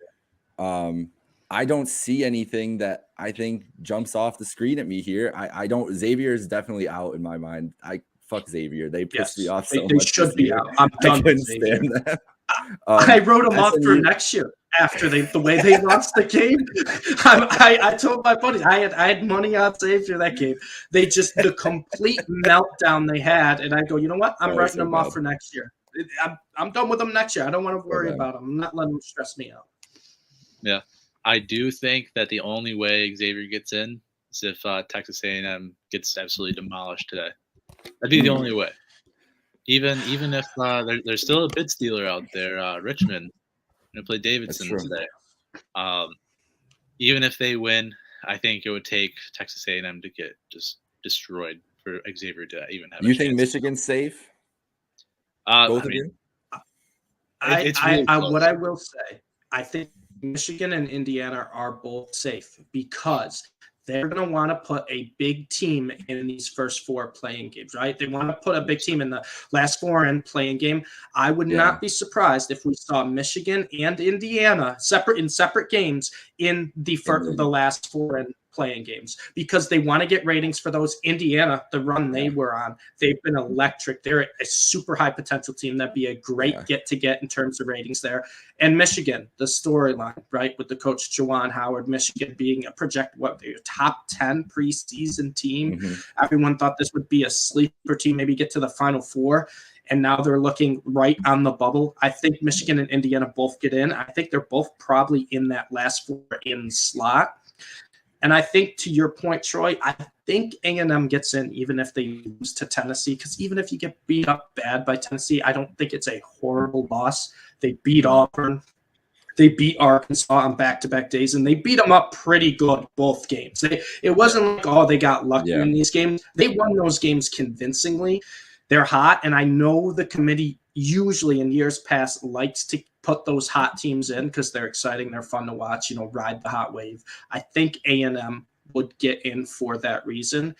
I don't see anything that I think jumps off the screen at me here. I don't. Xavier is definitely out in my mind. Fuck Xavier. They pissed me off so much. They should be out. I'm done with Xavier. I wrote them off for next year after the way they lost the game. I told my buddies I had money on Xavier that game. They just the complete meltdown they had, and I go, you know what? I'm writing them off for next year. I'm done with them next year. I don't want to worry about them. I'm not letting them stress me out. Yeah, I do think that the only way Xavier gets in is if Texas A&M gets absolutely demolished today. That'd be the only way. Even if there's still a bid stealer out there, Richmond, going to play Davidson today. Even if they win, I think it would take Texas A&M to get just destroyed for Xavier to even have. You think Michigan's safe? Both of you. What I will say, I think Michigan and Indiana are both safe because they're going to want to put a big team in these first 4 playing games, right? They want to put a big team in the last 4 and playing game. I would not be surprised if we saw Michigan and Indiana separate games in the last 4 and playing games because they want to get ratings for those. Indiana, the run they were on, they've been electric. They're a super high potential team. That'd be a great get in terms of ratings there. And Michigan, the storyline, right, with the coach Juwan Howard, Michigan being a top 10 preseason team. Everyone thought this would be a sleeper team, maybe get to the Final Four. And now they're looking right on the bubble. I think Michigan and Indiana both get in. I think they're both probably in that last 4 in slot. And I think to your point, Troy, I think A&M gets in even if they lose to Tennessee, because even if you get beat up bad by Tennessee, I don't think it's a horrible loss. They beat Auburn. They beat Arkansas on back-to-back days, and they beat them up pretty good both games. It wasn't like, they got lucky in these games. They won those games convincingly. They're hot, and I know the committee usually in years past likes to put those hot teams in because they're exciting, they're fun to watch, ride the hot wave. I think A&M would get in for that reason.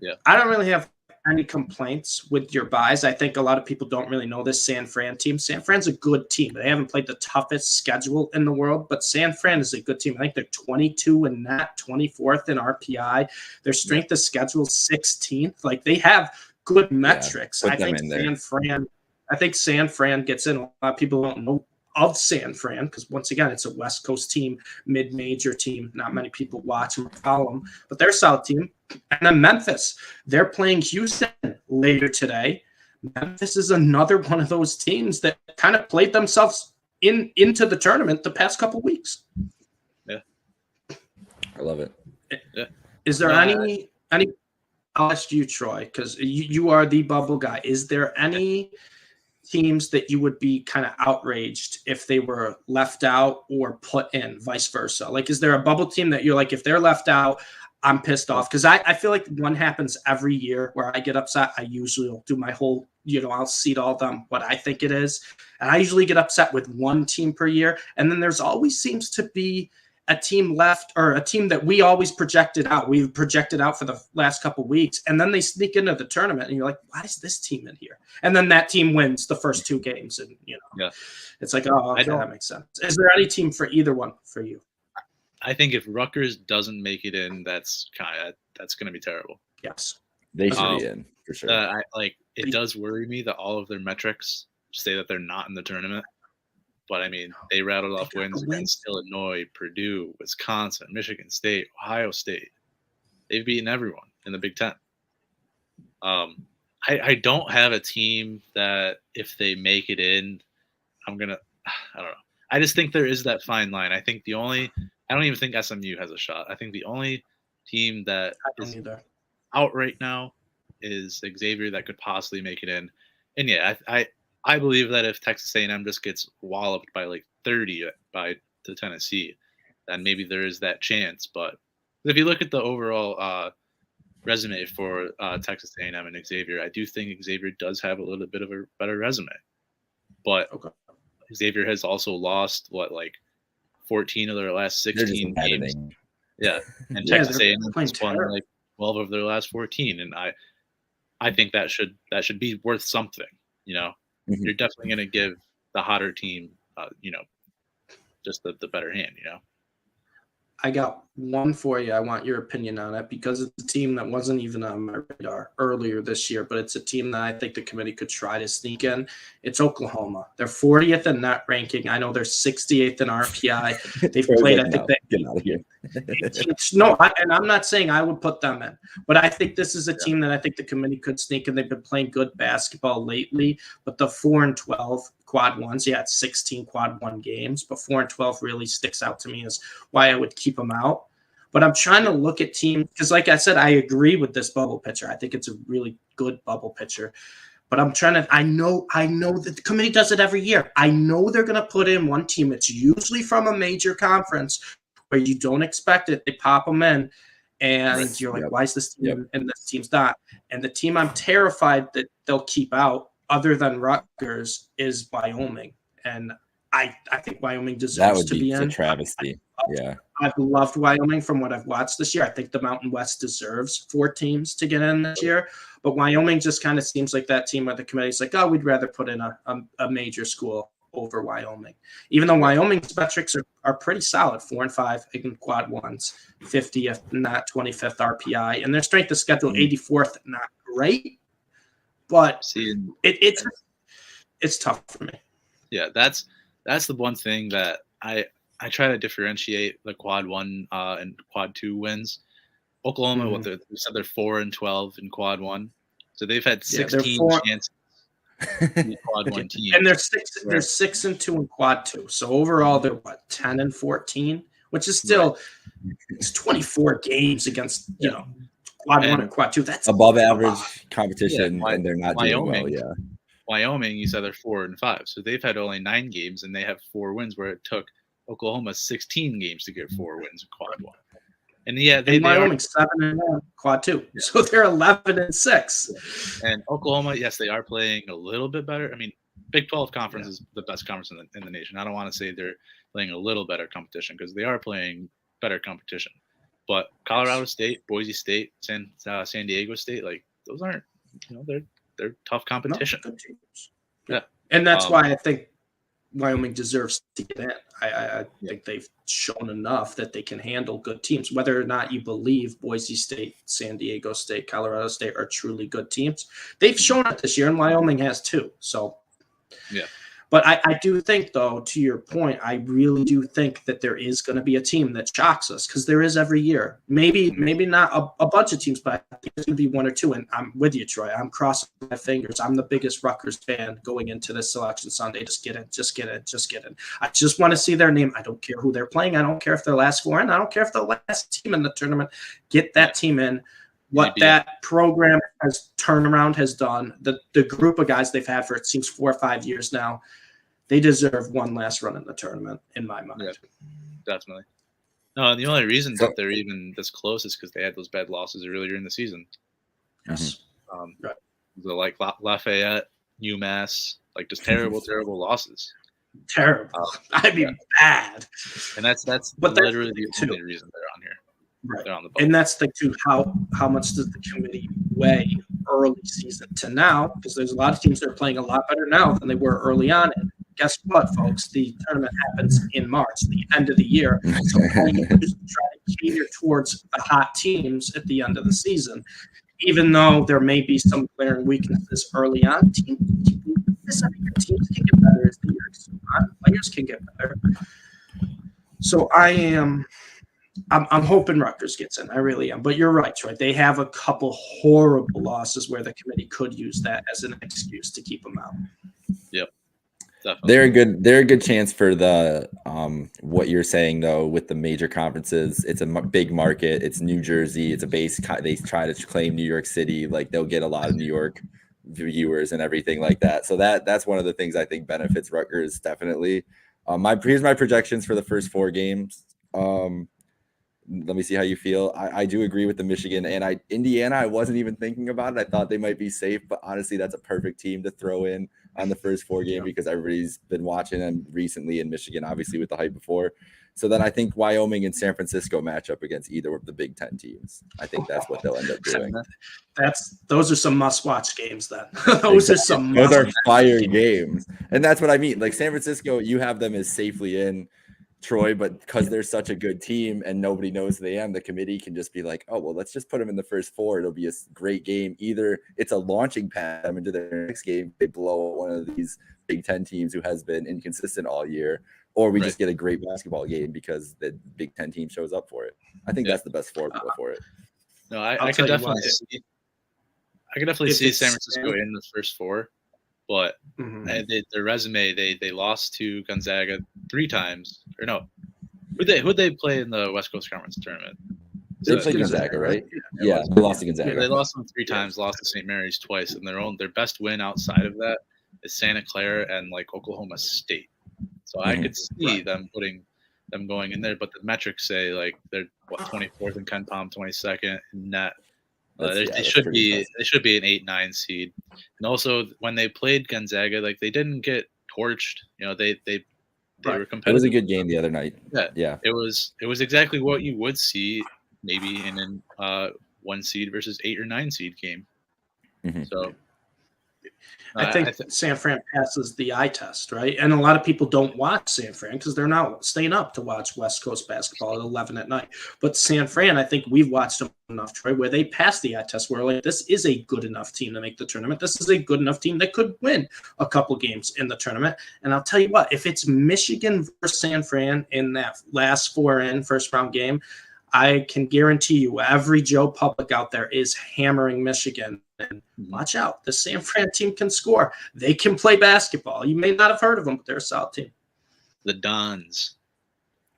Yeah, I don't really have any complaints with your buys. I think a lot of people don't really know this San Fran team. San Fran's a good team. They haven't played the toughest schedule in the world, but San Fran is a good team. I think they're 22 in that, 24th in RPI. Their strength of schedule 16th. Like they have good metrics. I think San Fran gets in. A lot of people don't know of San Fran because once again, it's a West Coast team, mid-major team. Not many people watch them or follow them, but they're a solid team. And then Memphis, they're playing Houston later today. Memphis is another one of those teams that kind of played themselves into the tournament the past couple weeks. Yeah, I love it. Yeah. Is there any? I'll ask you, Troy, because you are the bubble guy. Is there any teams that you would be kind of outraged if they were left out or put in, vice versa? Like, is there a bubble team that you're like, if they're left out, I'm pissed off? Because I feel like one happens every year where I get upset. I usually will do my whole, I'll seed all them what I think it is. And I usually get upset with one team per year. And then there's always seems to be a team left or a team that we always projected out. We've projected out for the last couple of weeks. And then they sneak into the tournament and you're like, why is this team in here? And then that team wins the first 2 games. And, it's like, oh, okay, that makes sense. Is there any team for either one for you? I think if Rutgers doesn't make it in, that's going to be terrible. Yes. They should be in for sure. it does worry me that all of their metrics say that they're not in the tournament. But I mean, they rattled off wins against Illinois, Purdue, Wisconsin, Michigan State, Ohio State. They've beaten everyone in the Big Ten. I don't have a team that if they make it in, I don't know. I just think there is that fine line. I think I don't even think SMU has a shot. I think the only team that is out right now is Xavier that could possibly make it in. And yeah, I believe that if Texas A&M just gets walloped by like 30 to Tennessee, then maybe there is that chance. But if you look at the overall resume for Texas A&M and Xavier, I do think Xavier does have a little bit of a better resume. But Xavier has also lost 14 of their last 16 games. Yeah, and Texas A&M has won like 12 of their last 14, and I think that should be worth something. Mm-hmm. You're definitely going to give the hotter team, just the better hand. I got one for you. I want your opinion on it because it's a team that wasn't even on my radar earlier this year, but it's a team that I think the committee could try to sneak in. It's Oklahoma. They're 40th in net ranking. I know they're 68th in RPI. They've played, I think get out of here. And I'm not saying I would put them in, but I think this is a team that I think the committee could sneak in. They've been playing good basketball lately, but the 4-12 quad ones, it's 16 quad one games, but 4-12 really sticks out to me as why I would keep them out. But I'm trying to look at teams because, like I said, I agree with this bubble picture. I think it's a really good bubble picture. But I'm trying to. I know that the committee does it every year. I know they're going to put in one team. It's usually from a major conference where you don't expect it. They pop them in, and you're like, why is this team and this team's not? And the team I'm terrified that they'll keep out, other than Rutgers, is Wyoming. And I think Wyoming deserves to be in. That would be a travesty. I've loved Wyoming from what I've watched this year. I think the Mountain West deserves 4 teams to get in this year. But Wyoming just kind of seems like that team where the committee's like, we'd rather put in a major school over Wyoming. Even though Wyoming's metrics are pretty solid, 4-5 in quad ones, 50th, not 25th RPI. And their strength of schedule, 84th, not great. But it's tough for me. Yeah, that's the one thing that I try to differentiate the quad 1 and quad 2 wins. Oklahoma, we said they're 4-12 in quad 1, so they've had 16 chances in quad 1 team, and they're 6-2 in quad 2. So overall, they're 10-14, which is still it's 24 games against quad 1 and quad 2. That's above average competition, and they're not doing well. Yeah. Wyoming, you said they're 4-5, so they've had only 9 games, and they have 4 wins, where it took Oklahoma 16 games to get 4 wins in quad 1. And Wyoming 7-1 quad 2, so they're 11-6. And Oklahoma, yes, they are playing a little bit better. I mean, Big 12 conference is the best conference in the nation. I don't want to say they're playing a little better competition because they are playing better competition. But Colorado State, Boise State, San Diego State, those aren't, they're tough competition. No, good teams. Yeah, and that's why I think Wyoming deserves to get in. I think they've shown enough that they can handle good teams. Whether or not you believe Boise State, San Diego State, Colorado State are truly good teams, they've shown it this year, and Wyoming has too. So, yeah. But I do think, though, to your point, I really do think that there is going to be a team that shocks us because there is every year. Maybe not a bunch of teams, but I think there's going to be 1 or 2. And I'm with you, Troy. I'm crossing my fingers. I'm the biggest Rutgers fan going into this selection Sunday. Just get in. I just want to see their name. I don't care who they're playing. I don't care if they're last 4 in. I don't care if they're last team in the tournament. Get that team in. What that program turnaround has done, the group of guys they've had for it seems 4 or 5 years now, they deserve one last run in the tournament, in my mind. Yeah, definitely. No, and the only reason that they're even this close is because they had those bad losses earlier in the season. Yes. Right. The Lafayette, UMass, just terrible, terrible losses. Terrible. Bad. And that's literally the only reason they're on here. Right. On the and that's the too. How much does the committee weigh early season to now? Because there's a lot of teams that are playing a lot better now than they were early on. And guess what, folks? The tournament happens in March, the end of the year. So all you do is try to cater towards the hot teams at the end of the season. even though there may be some glaring weaknesses early on, teams can get better as the year goes on. Players can get better. So I'm hoping Rutgers gets in. I really am. But you're right, Troy. They have a couple horrible losses where the committee could use that as an excuse to keep them out. Yep. Definitely. They're a good chance for the what you're saying though with the major conferences. It's a big market. It's New Jersey. It's a base. They try to claim New York City. Like they'll get a lot of New York viewers and everything like that. So that's one of the things I think benefits Rutgers definitely. Here's my projections for the first 4 games. Let me see how you feel. I do agree with the Michigan and Indiana. I wasn't even thinking about it. I thought they might be safe, but honestly, that's a perfect team to throw in on the first 4 game because everybody's been watching them recently in Michigan, obviously with the hype before. So then I think Wyoming and San Francisco match up against either of the Big Ten teams. I think that's what they'll end up doing. Those are some must-watch games then. Those are fire games. And that's what I mean. Like San Francisco, you have them as safely in, Troy, but because they're such a good team and nobody knows who they are, the committee can just be like, oh, well, let's just put them in the first 4. It'll be a great game. Either it's a launching pad into their next game, they blow one of these Big Ten teams who has been inconsistent all year, or we just get a great basketball game because the Big Ten team shows up for it. I think that's the best formula for it. No, I could definitely see San Francisco in the first 4. But their resume, they lost to Gonzaga 3 times. Or no, who'd they play in the West Coast Conference tournament? They played Gonzaga, right? Yeah, they lost to Gonzaga. Yeah, they lost them 3 times, lost to St. Mary's twice, and their best win outside of that is Santa Clara and like Oklahoma State. So I could see them putting them going in there, but the metrics say like they're 24th in KenPom, 22nd in net. They should be an 8-9 seed. And also when they played Gonzaga, like they didn't get torched. You know, they were competitive. It was a good game the other night. Yeah. It was exactly what you would see maybe in a 1 seed versus 8 or 9 seed game. So I think San Fran passes the eye test, right? And a lot of people don't watch San Fran because they're not staying up to watch West Coast basketball at 11 at night. But San Fran, I think we've watched them enough, Troy, where they pass the eye test. Where like this is a good enough team to make the tournament. This is a good enough team that could win a couple games in the tournament. And I'll tell you what, if it's Michigan versus San Fran in that last 4 first round game, I can guarantee you every Joe Public out there is hammering Michigan. And watch out. The San Fran team can score. They can play basketball. You may not have heard of them, but they're a solid team. The Dons.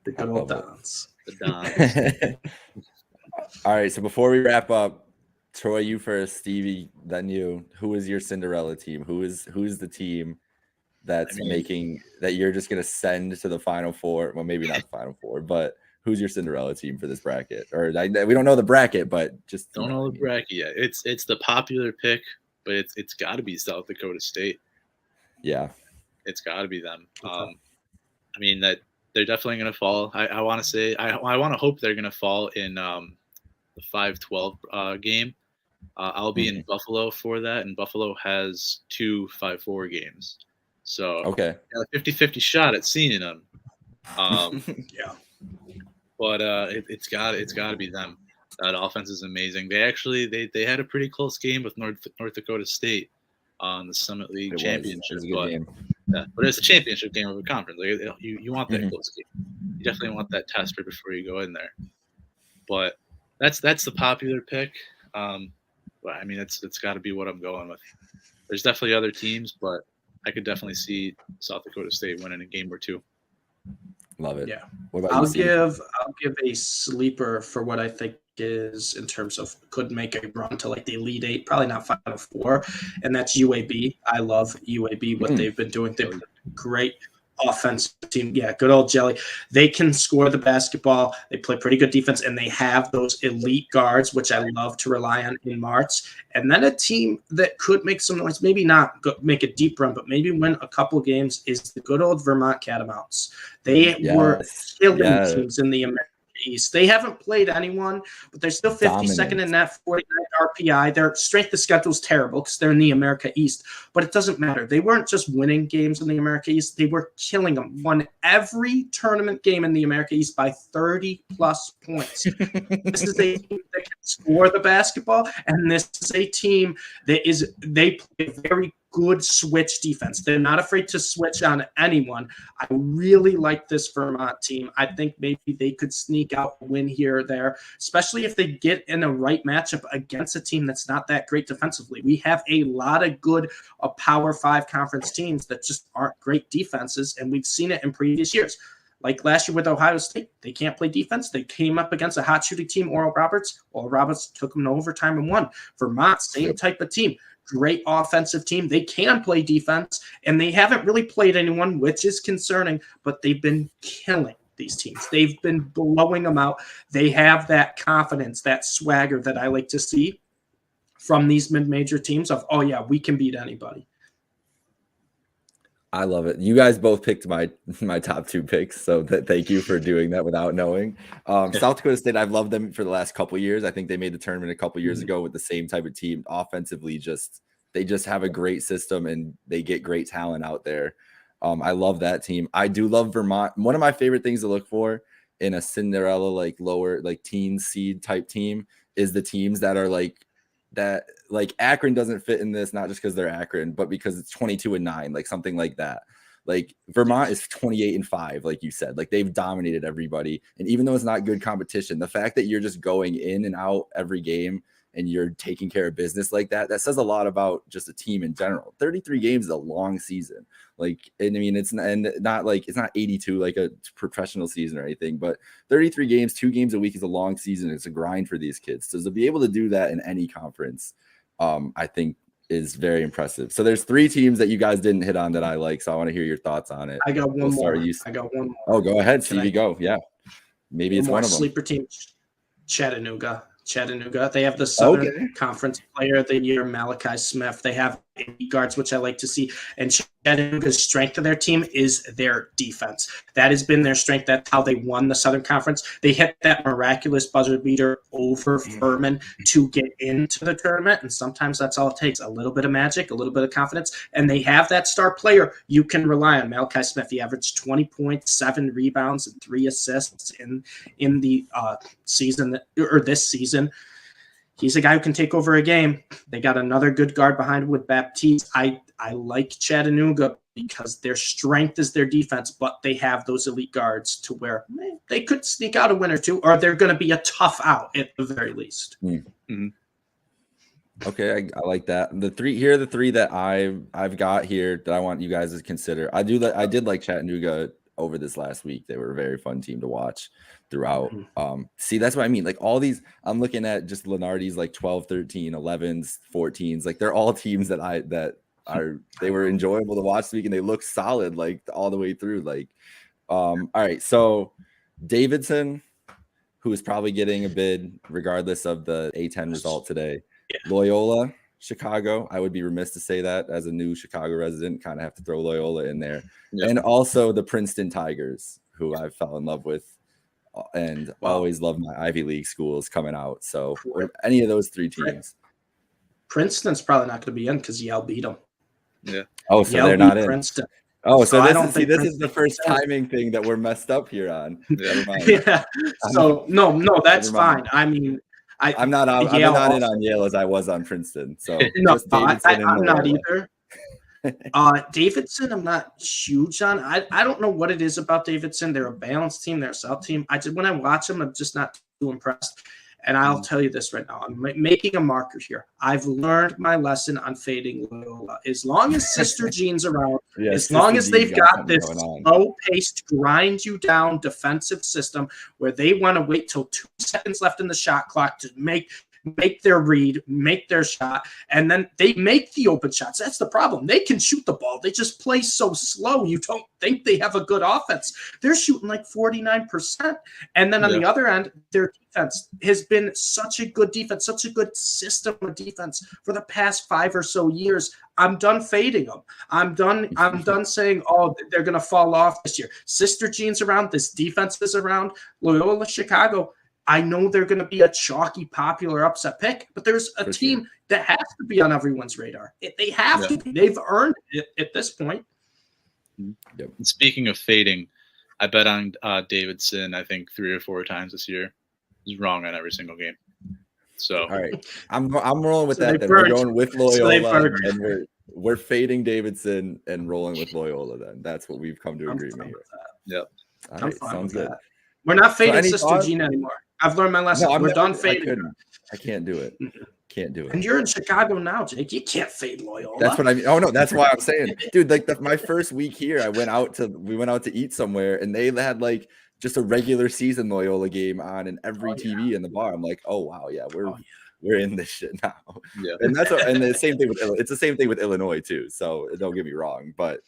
The good old Dons. The Dons. All right. So before we wrap up, Troy, you first, Stevie, then you. Who is your Cinderella team? Who's the team that's making that you're just gonna send to the Final Four? Well, maybe not the Final Four, but who's your Cinderella team for this bracket? Or we don't know the bracket, but just don't know the bracket yet. It's the popular pick, but it's got to be South Dakota State. Yeah, it's got to be them. I mean that they're definitely going to fall. I want to say I want to hope they're going to fall in the 5-12 game. I'll be in Buffalo for that, and Buffalo has 2 5-4 games. So okay, a 50-50 shot at seeing them. Yeah. But it's got to be them. That offense is amazing. They actually they had a pretty close game with North Dakota State on the Summit League Championship. But it's a championship game of a conference. Like, you want that close game. You definitely want that test right before you go in there. But that's the popular pick. But I mean it's got to be what I'm going with. There's definitely other teams, but I could definitely see South Dakota State winning a game or 2. Love it. Yeah. What about I'll give a sleeper for what I think is in terms of could make a run to like the Elite 8, probably not Final 4, and that's UAB. I love UAB, what they've been doing. They've been great offensive team. Yeah, good old Jelly. They can score the basketball. They play pretty good defense, and they have those elite guards, which I love to rely on in March. And then a team that could make some noise, maybe not make a deep run, but maybe win a couple games is the good old Vermont Catamounts. They were killing teams in the American East. They haven't played anyone, but they're still 52nd in that 49 RPI. Their strength of schedule is terrible because they're in the America East, but it doesn't matter. They weren't just winning games in the America East. They were killing them. Won every tournament game in the America East by 30-plus points. This is a team that can score the basketball. And this is a team that they play a very good switch defense. They're not afraid to switch on anyone. I really like this Vermont team. I think maybe they could sneak out a win here or there, especially if they get in a right matchup against a team that's not that great defensively. We have a lot of good Power 5 conference teams that just aren't great defenses, and we've seen it in previous years. Like last year with Ohio State, they can't play defense. They came up against a hot shooting team, Oral Roberts. Oral Roberts took them to overtime and won. Vermont, same type of team. Great offensive team. They can play defense, and they haven't really played anyone, which is concerning, but they've been killing these teams. They've been blowing them out. They have that confidence, that swagger that I like to see from these mid-major teams of, oh, yeah, we can beat anybody. I love it. You guys both picked my top 2 picks, so thank you for doing that without knowing. South Dakota State, I've loved them for the last couple of years. I think they made the tournament a couple of years ago with the same type of team. Offensively, they just have a great system and they get great talent out there. I love that team. I do love Vermont. One of my favorite things to look for in a Cinderella, like lower, like teen seed type team is the teams that are like that. Like Akron doesn't fit in this, not just because they're Akron, but because it's 22-9, like something like that. Like Vermont is 28-5, like you said, like they've dominated everybody. And even though it's not good competition, the fact that you're just going in and out every game and you're taking care of business like that, that says a lot about just a team in general. 33 games is a long season. Like, and I mean, it's not like, it's not 82, like a professional season or anything, but 33 games, 2 games a week is a long season. It's a grind for these kids. So to be able to do that in any conference, I think is very impressive. So there's 3 teams that you guys didn't hit on that I like. So I want to hear your thoughts on it. I got one more. I got one more. Oh, go ahead, Stevie. Go. Yeah. Maybe it's one of them. Sleeper team, Chattanooga. They have the Southern Conference Player of the Year, Malachi Smith. They have 8 guards, which I like to see. And Chattanooga's strength of their team is their defense. That has been their strength. That's how they won the Southern Conference. They hit that miraculous buzzer beater over Furman to get into the tournament. And sometimes that's all it takes, a little bit of magic, a little bit of confidence. And they have that star player you can rely on. Malachi Smith, he averaged 20 points, 7 rebounds, and 3 assists in the season, or this season. He's a guy who can take over a game. They got another good guard behind with Baptiste. I like Chattanooga because their strength is their defense, but they have those elite guards to where they could sneak out a win or 2, or they're going to be a tough out at the very least. Mm-hmm. Okay, I like that. Here are the 3 that I've got here that I want you guys to consider. I did like Chattanooga over this last week. They were a very fun team to watch throughout. See, that's what I mean. Like all these, I'm looking at just Lenardi's like 12, 13, 11s, 14s. Like they're all teams that they were enjoyable to watch this week, and they look solid like all the way through. Like, all right. So Davidson, who is probably getting a bid regardless of the A10 result today. Yeah. Loyola, Chicago. I would be remiss to say that as a new Chicago resident, kind of have to throw Loyola in there. Yeah. And also the Princeton Tigers, who I fell in love with and always love my Ivy League schools coming out. So any of those 3 teams. Princeton's probably not going to be in because Yale beat them. Yeah. Oh, so they're not in. Princeton. Oh, so this is the first timing thing that we're messed up here on. Yeah. So no, that's fine. I mean, I'm not in on Yale as I was on Princeton. So no, I'm not either. Davidson, I'm not huge on. I don't know what it is about Davidson. They're a balanced team. They're a South team. When I watch them, I'm just not too impressed. And I'll tell you this right now. I'm making a marker here. I've learned my lesson on fading Loyola. As long as Sister Jean's around, as long as they've got this slow-paced, grind-you-down defensive system where they want to wait till 2 seconds left in the shot clock to make their read, make their shot, and then they make the open shots. That's the problem. They can shoot the ball. They just play so slow. You don't think they have a good offense. They're shooting like 49%. And then on the other end, their defense has been such a good defense, such a good system of defense for the past 5 or so years. I'm done fading them. I'm done saying, oh, they're going to fall off this year. Sister Jean's around. This defense is around. Loyola Chicago, I know they're going to be a chalky, popular upset pick, but there's a team that has to be on everyone's radar. They have to be. They've earned it at this point. Yep. Speaking of fading, I bet on Davidson, I think 3 or 4 times this year. He's wrong on every single game. So all right, I'm rolling with So that. Then burned. we're going with So Loyola, and we're fading Davidson and rolling with Loyola. Then that's what we've come to agreement here. Yep. All right, sounds good. That. We're not fading Sister thoughts? Gina anymore. I've learned my lesson. No, we're done fading. I can't do it. Can't do it. And you're in Chicago now, Jake. You can't fade Loyola. That's what I mean. Oh no, that's why I'm saying, dude. Like my first week here, we went out to eat somewhere, and they had like just a regular season Loyola game on in every TV in the bar. I'm like, oh wow, yeah, we're in this shit now. Yeah, and and the same thing it's the same thing with Illinois too. So don't get me wrong, but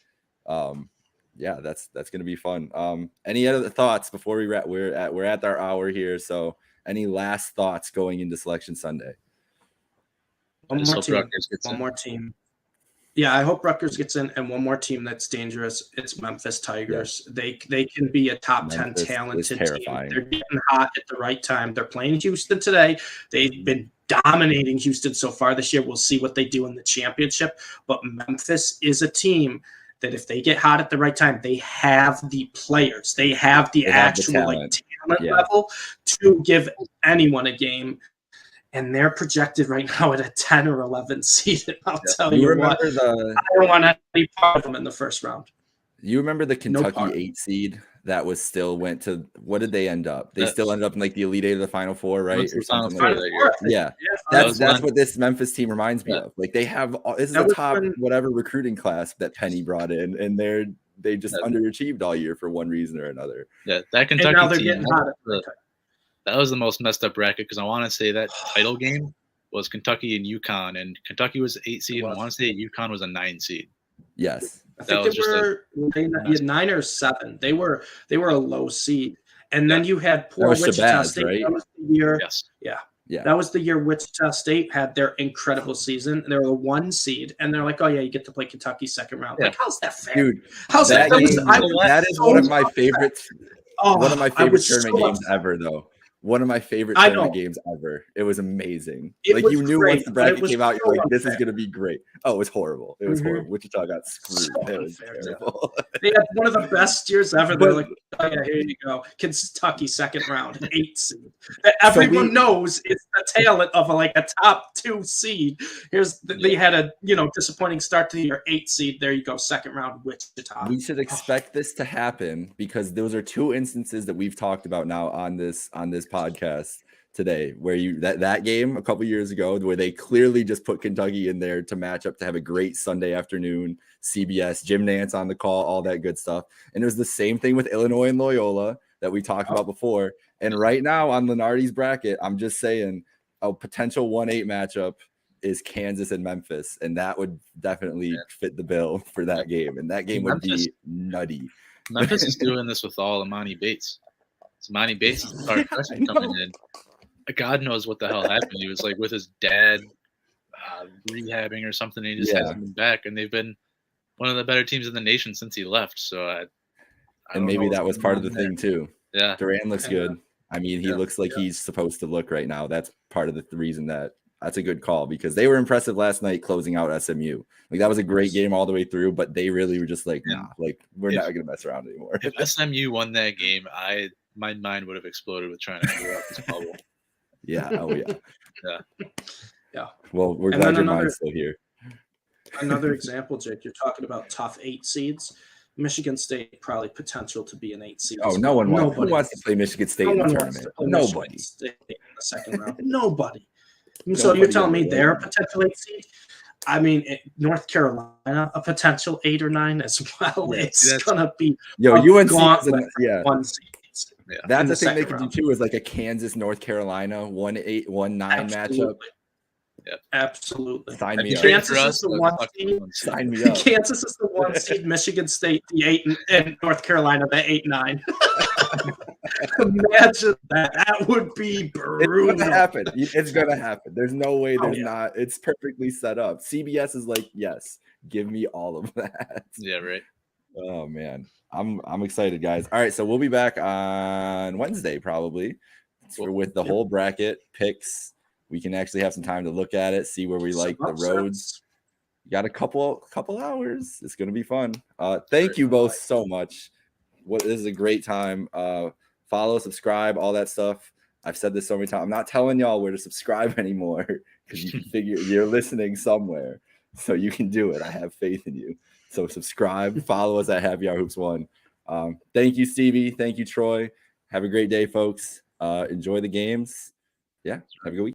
yeah, that's gonna be fun. Any other thoughts before we wrap? We're at our hour here. So any last thoughts going into Selection Sunday? One more team. Yeah, I hope Rutgers gets in, and one more team that's dangerous. It's Memphis Tigers. Yeah. They can be a top 10 talented team. They're getting hot at the right time. They're playing Houston today. They've been dominating Houston so far this year. We'll see what they do in the championship. But Memphis is a team that if they get hot at the right time, they have the players. They have the actual talent level to give anyone a game. And they're projected right now at a 10 or 11 seed. I'll tell you what. I don't want any part of them in the first round. You remember the Kentucky 8 seed that was still went to, what did they end up? They still ended up in like the Elite Eight of the Final Four, right? Or something like that. Yeah. That's what this Memphis team reminds me of. Like they have, this is a top whatever recruiting class that Penny brought in, and they just underachieved all year for one reason or another. Yeah, that Kentucky team. That was the most messed up bracket because I want to say that title game was Kentucky and UConn, and Kentucky was 8 seed, and I want to say UConn was a 9 seed. Yes, I think they were 9 or 7. They were a low seed, and then you had poor Wichita State. Right? That was the year. Yes. Yeah. That was the year Wichita State had their incredible season. They were a 1 seed, and they're like, "Oh yeah, you get to play Kentucky second round." Like, how's that fair? Dude, how's that? That is one of my favorites. One of my favorite tournament games ever, though. One of my favorite tournament games ever. It was amazing. You knew once the bracket came out, you're like, this is going to be great. Oh, it was horrible. It was horrible. Wichita got screwed. It was terrible. They had one of the best years ever. They're like, oh, yeah, here you go. Kentucky second round, 8 seed. Everyone knows it's the talent of a top 2 seed. They had a disappointing start to the year, 8 seed. There you go, second round Wichita. We should expect this to happen because those are 2 instances that we've talked about now on this podcast today, where that game a couple years ago where they clearly just put Kentucky in there to match up to have a great Sunday afternoon, CBS, Jim Nantz on the call, all that good stuff. And it was the same thing with Illinois and Loyola that we talked about before. And right now on Lenardi's bracket, I'm just saying a potential 1-8 matchup is Kansas and Memphis, and that would definitely fit the bill for that game. And that game would be nutty. Memphis is doing this with all Imani Bates. Imani Bates is the freshman coming in. God knows what the hell happened. He was like with his dad rehabbing or something. And he just hasn't been back, and they've been one of the better teams in the nation since he left. So, and maybe that was part of the thing too. Yeah, Duran looks good. I mean, he looks like he's supposed to look right now. That's part of the reason that's a good call, because they were impressive last night closing out SMU. Like that was a great game all the way through, but they really were just like, nah, like we're not going to mess around anymore. If SMU won that game, my mind would have exploded with trying to figure out this bubble. Yeah. Oh yeah. Yeah. Well, we're glad your mind's still here. Another example, Jake. You're talking about tough 8 seeds. Michigan State probably potential to be an 8 seed. Oh, no one wants. Who wants to play Michigan State in the tournament? Nobody. In the second round. Nobody. So you're telling me they're a potential 8 seed? I mean, North Carolina, a potential 8 or 9 as well. Yeah, it's gonna be UNC. 1 seed. Yeah. That's the thing they could do too, is like a Kansas North Carolina 1-8, 1-9 matchup. Yeah, absolutely. Sign me up. Kansas is the 1 seed. Sign me up. Kansas is the 1 seed. Michigan State the 8, and North Carolina the 8-9. Imagine that. That would be brutal. It's gonna happen. It's gonna happen. There's no way there's not. It's perfectly set up. CBS is like, yes, give me all of that. Yeah, right. Oh man. I'm excited, guys. All right, so we'll be back on Wednesday probably with the whole bracket picks. We can actually have some time to look at it, see where we like the roads. Got a couple hours. It's gonna be fun. Thank you both so much. This is a great time. Follow, subscribe, all that stuff I've said this so many times. I'm not telling y'all where to subscribe anymore because you can figure you're listening somewhere. So you can do it. I have faith in you. So subscribe, follow us at Happy Hour Hoops 1. Thank you, Stevie. Thank you, Troy. Have a great day, folks. Enjoy the games. Yeah, have a good week.